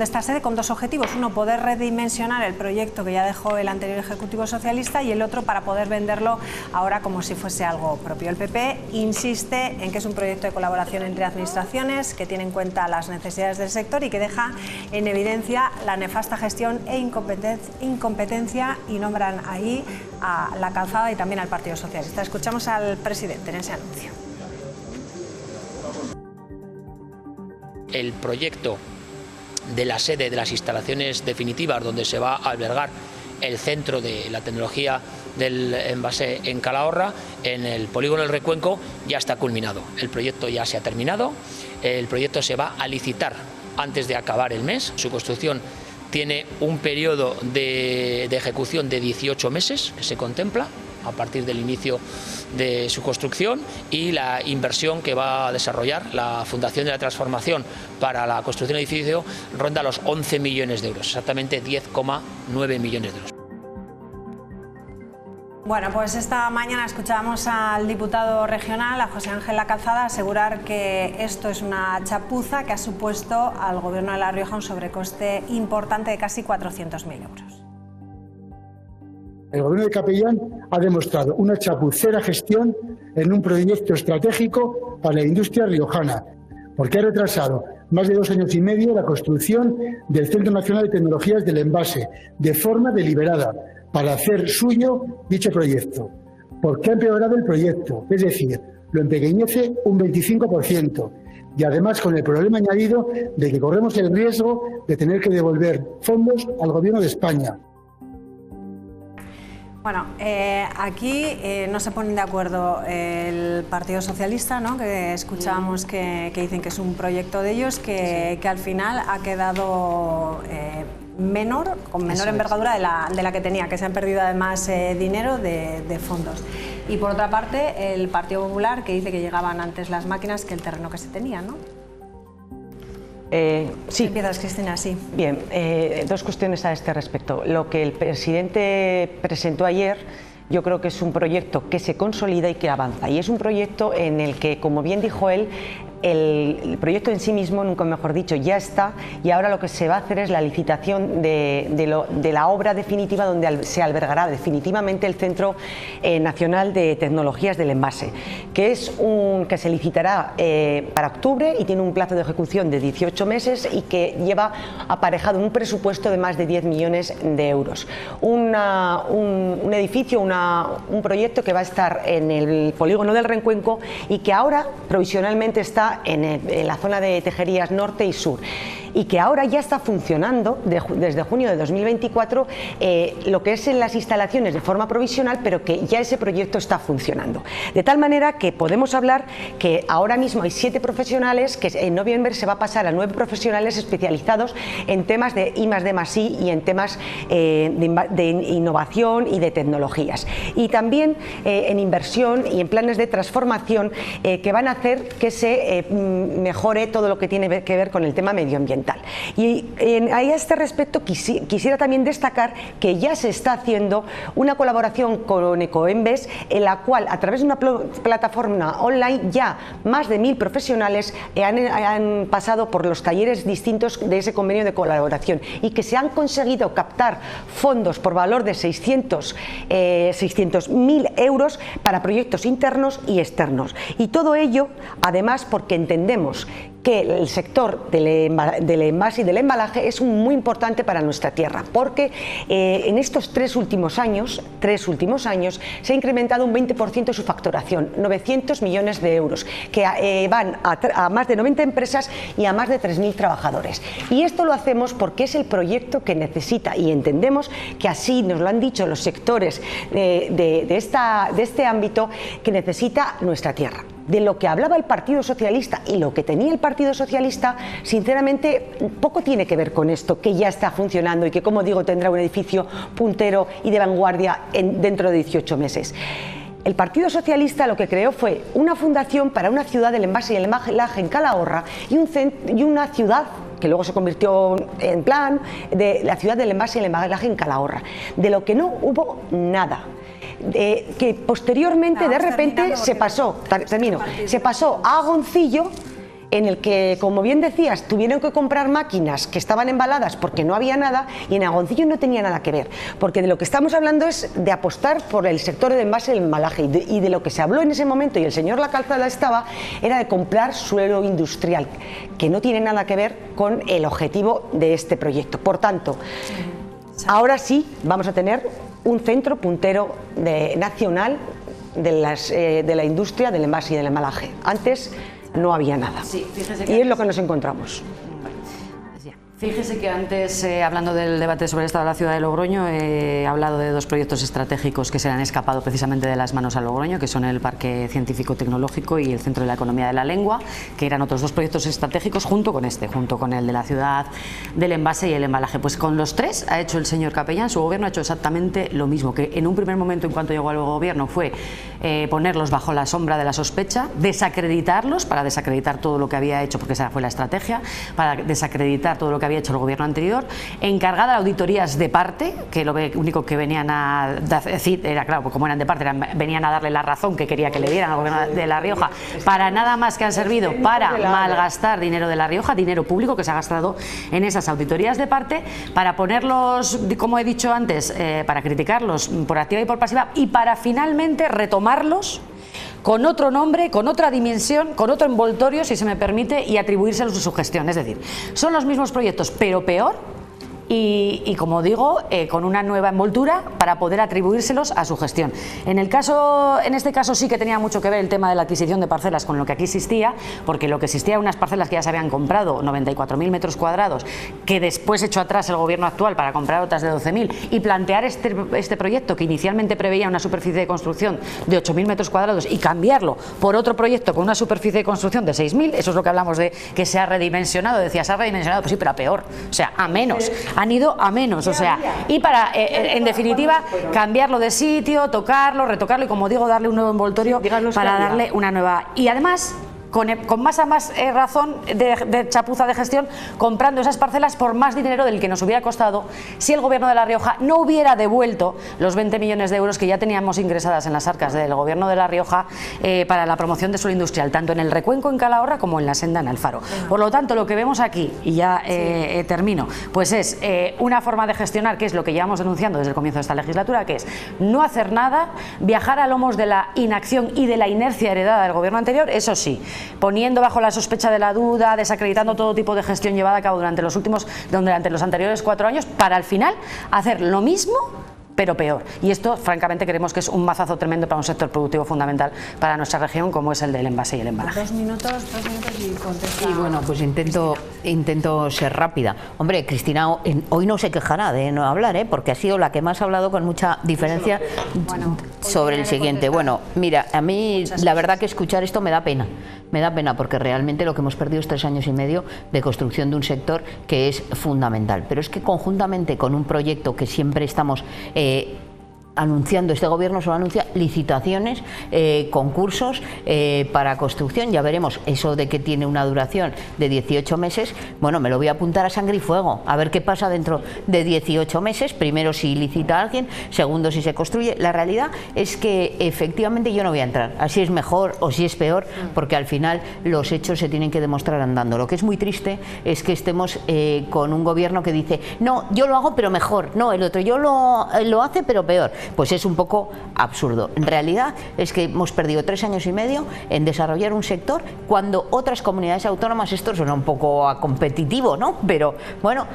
esta sede con 2 objetivos: uno, poder redimensionar el proyecto que ya dejó el anterior Ejecutivo Socialista, y el otro, para poder venderlo ahora como si fuese algo propio. El PP insiste en que es un proyecto de colaboración entre administraciones que tiene en cuenta las necesidades del sector y que deja en evidencia la nefasta gestión e incompetencia, y nombran ahí a La Calzada y también al Partido Socialista. Escuchamos al presidente en ese anuncio. El proyecto de la sede de las instalaciones definitivas donde se va a albergar el centro de la tecnología del envase en Calahorra, en el polígono del Recuenco, ya está culminado. El proyecto ya se ha terminado, el proyecto se va a licitar antes de acabar el mes. Su construcción tiene un periodo de ejecución de 18 meses que se contempla a partir del inicio de su construcción, y la inversión que va a desarrollar la Fundación de la Transformación para la construcción del edificio ronda los 11 millones de euros, exactamente 10,9 millones de euros. Bueno, pues esta mañana escuchábamos al diputado regional, a José Ángel La Calzada, asegurar que esto es una chapuza que ha supuesto al Gobierno de La Rioja un sobrecoste importante de casi 400.000 euros. El Gobierno de Capellán ha demostrado una chapucera gestión en un proyecto estratégico para la industria riojana, porque ha retrasado más de 2 años y medio la construcción del Centro Nacional de Tecnologías del Envase, de forma deliberada, para hacer suyo dicho proyecto. ¿Por qué ha empeorado el proyecto? Es decir, lo empequeñece un 25%. Y además con el problema añadido de que corremos el riesgo de tener que devolver fondos al Gobierno de España. Bueno, aquí no se ponen de acuerdo el Partido Socialista, ¿no? Que escuchábamos que dicen que es un proyecto de ellos, que al final ha quedado con menor envergadura de la que tenía, que se han perdido además dinero de fondos. Y por otra parte, el Partido Popular, que dice que llegaban antes las máquinas que el terreno que se tenía, ¿no? Sí. Empiezas, Cristina, sí. Bien, dos cuestiones a este respecto. Lo que el presidente presentó ayer, yo creo que es un proyecto que se consolida y que avanza. Y es un proyecto en el que, como bien dijo él, el proyecto en sí mismo, nunca mejor dicho, ya está, y ahora lo que se va a hacer es la licitación de la obra definitiva donde se albergará definitivamente el Centro Nacional de Tecnologías del Envase, que se licitará para octubre y tiene un plazo de ejecución de 18 meses y que lleva aparejado un presupuesto de más de 10 millones de euros. Un edificio, un proyecto que va a estar en el polígono del Rencuenco y que ahora provisionalmente está en la zona de Tejerías Norte y Sur, y que ahora ya está funcionando desde junio de 2024 lo que es en las instalaciones de forma provisional, pero que ya ese proyecto está funcionando. De tal manera que podemos hablar que ahora mismo hay 7 profesionales, que en noviembre se va a pasar a 9 profesionales especializados en temas de I+D+I y en temas de innovación y de tecnologías. Y también en inversión y en planes de transformación que van a hacer que se mejore todo lo que tiene que ver con el tema medioambiental. Y a este respecto quisiera también destacar que ya se está haciendo una colaboración con Ecoembes, en la cual a través de una plataforma online ya más de 1000 profesionales han pasado por los talleres distintos de ese convenio de colaboración y que se han conseguido captar fondos por valor de 600.000 euros para proyectos internos y externos. Y todo ello, además, porque entendemos que el sector del envase y del embalaje es muy importante para nuestra tierra, porque en estos 3 últimos años se ha incrementado un 20% su facturación, 900 millones de euros, que van a más de 90 empresas y a más de 3.000 trabajadores. Y esto lo hacemos porque es el proyecto que necesita, y entendemos que así nos lo han dicho los sectores de este ámbito, que necesita nuestra tierra. De lo que hablaba el Partido Socialista y lo que tenía el Partido Socialista, sinceramente, poco tiene que ver con esto, que ya está funcionando y que, como digo, tendrá un edificio puntero y de vanguardia dentro de 18 meses. El Partido Socialista lo que creó fue una fundación para una ciudad del envase y el embalaje en Calahorra y una ciudad que luego se convirtió en plan de la ciudad del envase y el embalaje en Calahorra, de lo que no hubo nada. Que posteriormente de repente se pasó a Agoncillo, en el que, como bien decías, tuvieron que comprar máquinas que estaban embaladas porque no había nada, y en Agoncillo no tenía nada que ver, porque de lo que estamos hablando es de apostar por el sector del envase y el embalaje, y de lo que se habló en ese momento, y el señor La Calzada era de comprar suelo industrial, que no tiene nada que ver con el objetivo de este proyecto. Por tanto, ahora sí vamos a tener un centro puntero nacional de la industria del envase y del embalaje. Antes no había nada. Sí, y es lo que nos encontramos. Fíjese que antes, hablando del debate sobre el estado de la ciudad de Logroño, he hablado de 2 proyectos estratégicos que se le han escapado precisamente de las manos a Logroño, que son el Parque Científico-Tecnológico y el Centro de la Economía de la Lengua, que eran otros 2 proyectos estratégicos junto con el de la ciudad del envase y el embalaje. Pues con los 3 ha hecho el señor Capellán, su gobierno ha hecho exactamente lo mismo, que en un primer momento, en cuanto llegó al gobierno, fue ponerlos bajo la sombra de la sospecha, desacreditarlos, para desacreditar todo lo que había hecho, porque esa fue la estrategia, para desacreditar todo lo que había hecho el gobierno anterior, encargada de auditorías de parte, que lo único que venían a decir era, claro, pues como eran de parte, venían a darle la razón que quería que le dieran al gobierno de La Rioja, para nada más que han servido para malgastar dinero de La Rioja, dinero público que se ha gastado en esas auditorías de parte, para ponerlos, como he dicho antes, para criticarlos por activa y por pasiva, y para finalmente retomarlos con otro nombre, con otra dimensión, con otro envoltorio, si se me permite, y atribuírselos a su gestión. Es decir, son los mismos proyectos, pero peor. Y como digo, con una nueva envoltura para poder atribuírselos a su gestión. En este caso sí que tenía mucho que ver el tema de la adquisición de parcelas con lo que aquí existía, porque lo que existía eran unas parcelas que ya se habían comprado, 94.000 metros cuadrados, que después echó atrás el gobierno actual para comprar otras de 12.000 y plantear este proyecto que inicialmente preveía una superficie de construcción de 8.000 metros cuadrados y cambiarlo por otro proyecto con una superficie de construcción de 6.000, eso es lo que hablamos de que se ha redimensionado. Decía, se ha redimensionado, pues sí, pero a peor, o sea, a menos. Han ido a menos, o sea, y para, en definitiva, cambiarlo de sitio, tocarlo, retocarlo y, como digo, darle un nuevo envoltorio para darle una nueva. Y además, con más razón de chapuza de gestión, comprando esas parcelas por más dinero del que nos hubiera costado si el gobierno de La Rioja no hubiera devuelto los 20 millones de euros que ya teníamos ingresadas en las arcas del gobierno de La Rioja para la promoción de suelo industrial, tanto en el Recuenco en Calahorra como en la Senda en Alfaro. Por lo tanto, lo que vemos aquí, y ya termino, pues es una forma de gestionar que es lo que llevamos denunciando desde el comienzo de esta legislatura, que es no hacer nada, viajar a lomos de la inacción y de la inercia heredada del gobierno anterior, eso sí, poniendo bajo la sospecha de la duda, desacreditando todo tipo de gestión llevada a cabo durante los anteriores 4 años, para al final hacer lo mismo pero peor. Y esto, francamente, creemos que es un mazazo tremendo para un sector productivo fundamental para nuestra región, como es el del envase y el embalaje. 2 minutos y contesta. Sí, bueno, pues intento ser rápida. Hombre, Cristina hoy no se quejará de no hablar, porque ha sido la que más ha hablado con mucha diferencia sobre el siguiente. Bueno, mira, a mí la verdad que escuchar esto me da pena. Me da pena porque realmente lo que hemos perdido es 3 años y medio de construcción de un sector que es fundamental. Pero es que conjuntamente con un proyecto que siempre estamos anunciando, este gobierno solo anuncia licitaciones, concursos para construcción. Ya veremos, eso de que tiene una duración de 18 meses, bueno, me lo voy a apuntar a sangre y fuego, a ver qué pasa dentro de 18 meses, primero si licita a alguien, segundo si se construye. La realidad es que efectivamente yo no voy a entrar a si es mejor o si es peor, porque al final los hechos se tienen que demostrar andando. Lo que es muy triste es que estemos con un gobierno que dice, no, yo lo hago pero mejor, no, el otro yo lo hace pero peor. Pues es un poco absurdo. En realidad es que hemos perdido 3 años y medio en desarrollar un sector cuando otras comunidades autónomas, esto suena un poco a competitivo, ¿no? Pero bueno,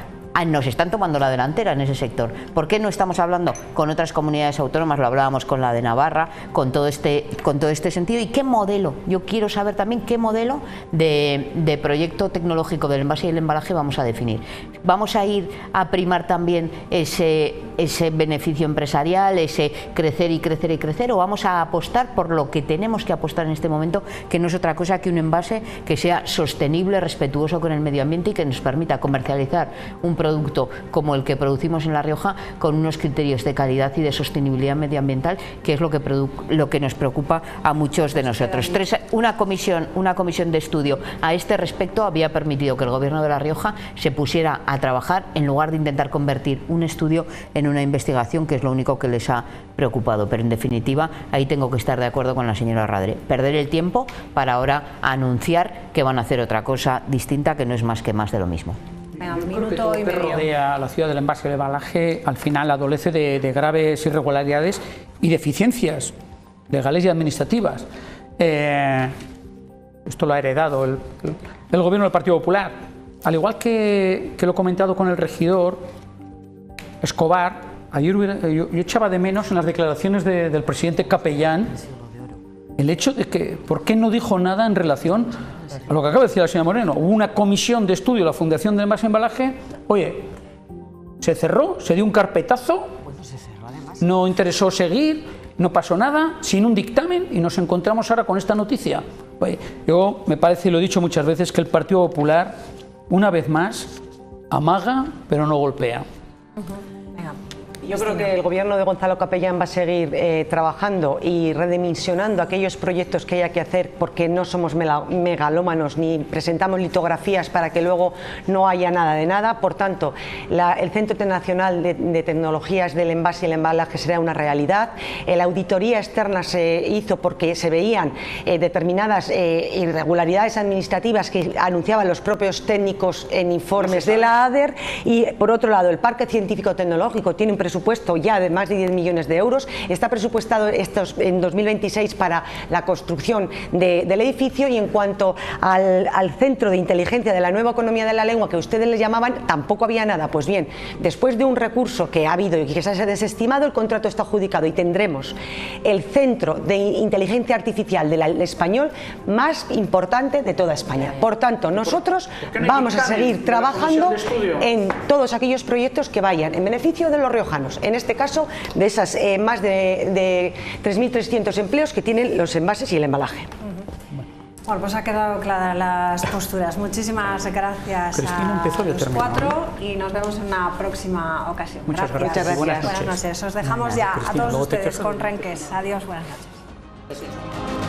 nos están tomando la delantera en ese sector. ¿Por qué no estamos hablando con otras comunidades autónomas? Lo hablábamos con la de Navarra, con todo este sentido. ¿Y qué modelo? Yo quiero saber también qué modelo de proyecto tecnológico del envase y el embalaje vamos a definir. ¿Vamos a ir a primar también ese beneficio empresarial, ese crecer y crecer y crecer, o vamos a apostar por lo que tenemos que apostar en este momento, que no es otra cosa que un envase que sea sostenible, respetuoso con el medio ambiente y que nos permita comercializar un producto como el que producimos en La Rioja con unos criterios de calidad y de sostenibilidad medioambiental, que es lo que nos preocupa a muchos de nosotros. Una comisión de estudio a este respecto había permitido que el gobierno de La Rioja se pusiera a trabajar en lugar de intentar convertir un estudio en una investigación, que es lo único que les ha preocupado. Pero en definitiva, ahí tengo que estar de acuerdo con la señora Radre. Perder el tiempo para ahora anunciar que van a hacer otra cosa distinta, que no es más que más de lo mismo. Yo creo que todo lo que rodea a la ciudad del envase y el embalaje al final adolece de graves irregularidades y deficiencias legales y administrativas. Esto lo ha heredado el gobierno del Partido Popular. Al igual que lo he comentado con el regidor Escobar, ayer yo echaba de menos en las declaraciones del presidente Capellán el hecho de que, ¿por qué no dijo nada en relación a lo que acaba de decir la señora Moreno? Hubo una comisión de estudio de la Fundación del Envase y Embalaje, oye, se cerró, se dio un carpetazo, no interesó seguir, no pasó nada, sin un dictamen, y nos encontramos ahora con esta noticia. Oye, yo me parece, y lo he dicho muchas veces, que el Partido Popular, una vez más, amaga, pero no golpea. Yo creo que el gobierno de Gonzalo Capellán va a seguir trabajando y redimensionando aquellos proyectos que haya que hacer, porque no somos megalómanos ni presentamos litografías para que luego no haya nada de nada. Por tanto, el Centro Internacional de Tecnologías del Envase y el Embalaje será una realidad. La auditoría externa se hizo porque se veían determinadas irregularidades administrativas que anunciaban los propios técnicos en informes de la ADER. Y por otro lado, el Parque Científico Tecnológico tiene un presupuesto presupuesto ya de más de 10 millones de euros. Está presupuestado en 2026 para la construcción del edificio, y en cuanto al Centro de Inteligencia de la Nueva Economía de la Lengua, que ustedes le llamaban, tampoco había nada. Pues bien, después de un recurso que ha habido y que se ha desestimado, el contrato está adjudicado y tendremos el Centro de Inteligencia Artificial del español más importante de toda España. Por tanto, nosotros vamos a seguir trabajando en todos aquellos proyectos que vayan en beneficio de los riojanos, en este caso de esas más de 3.300 empleos que tienen los envases y el embalaje. Bueno, pues ha quedado claras las posturas. Muchísimas gracias Cristina, a los cuatro y nos vemos en una próxima ocasión. Muchas gracias. Buenas noches. Os dejamos ya a todos ustedes con Renques. Adiós, buenas noches.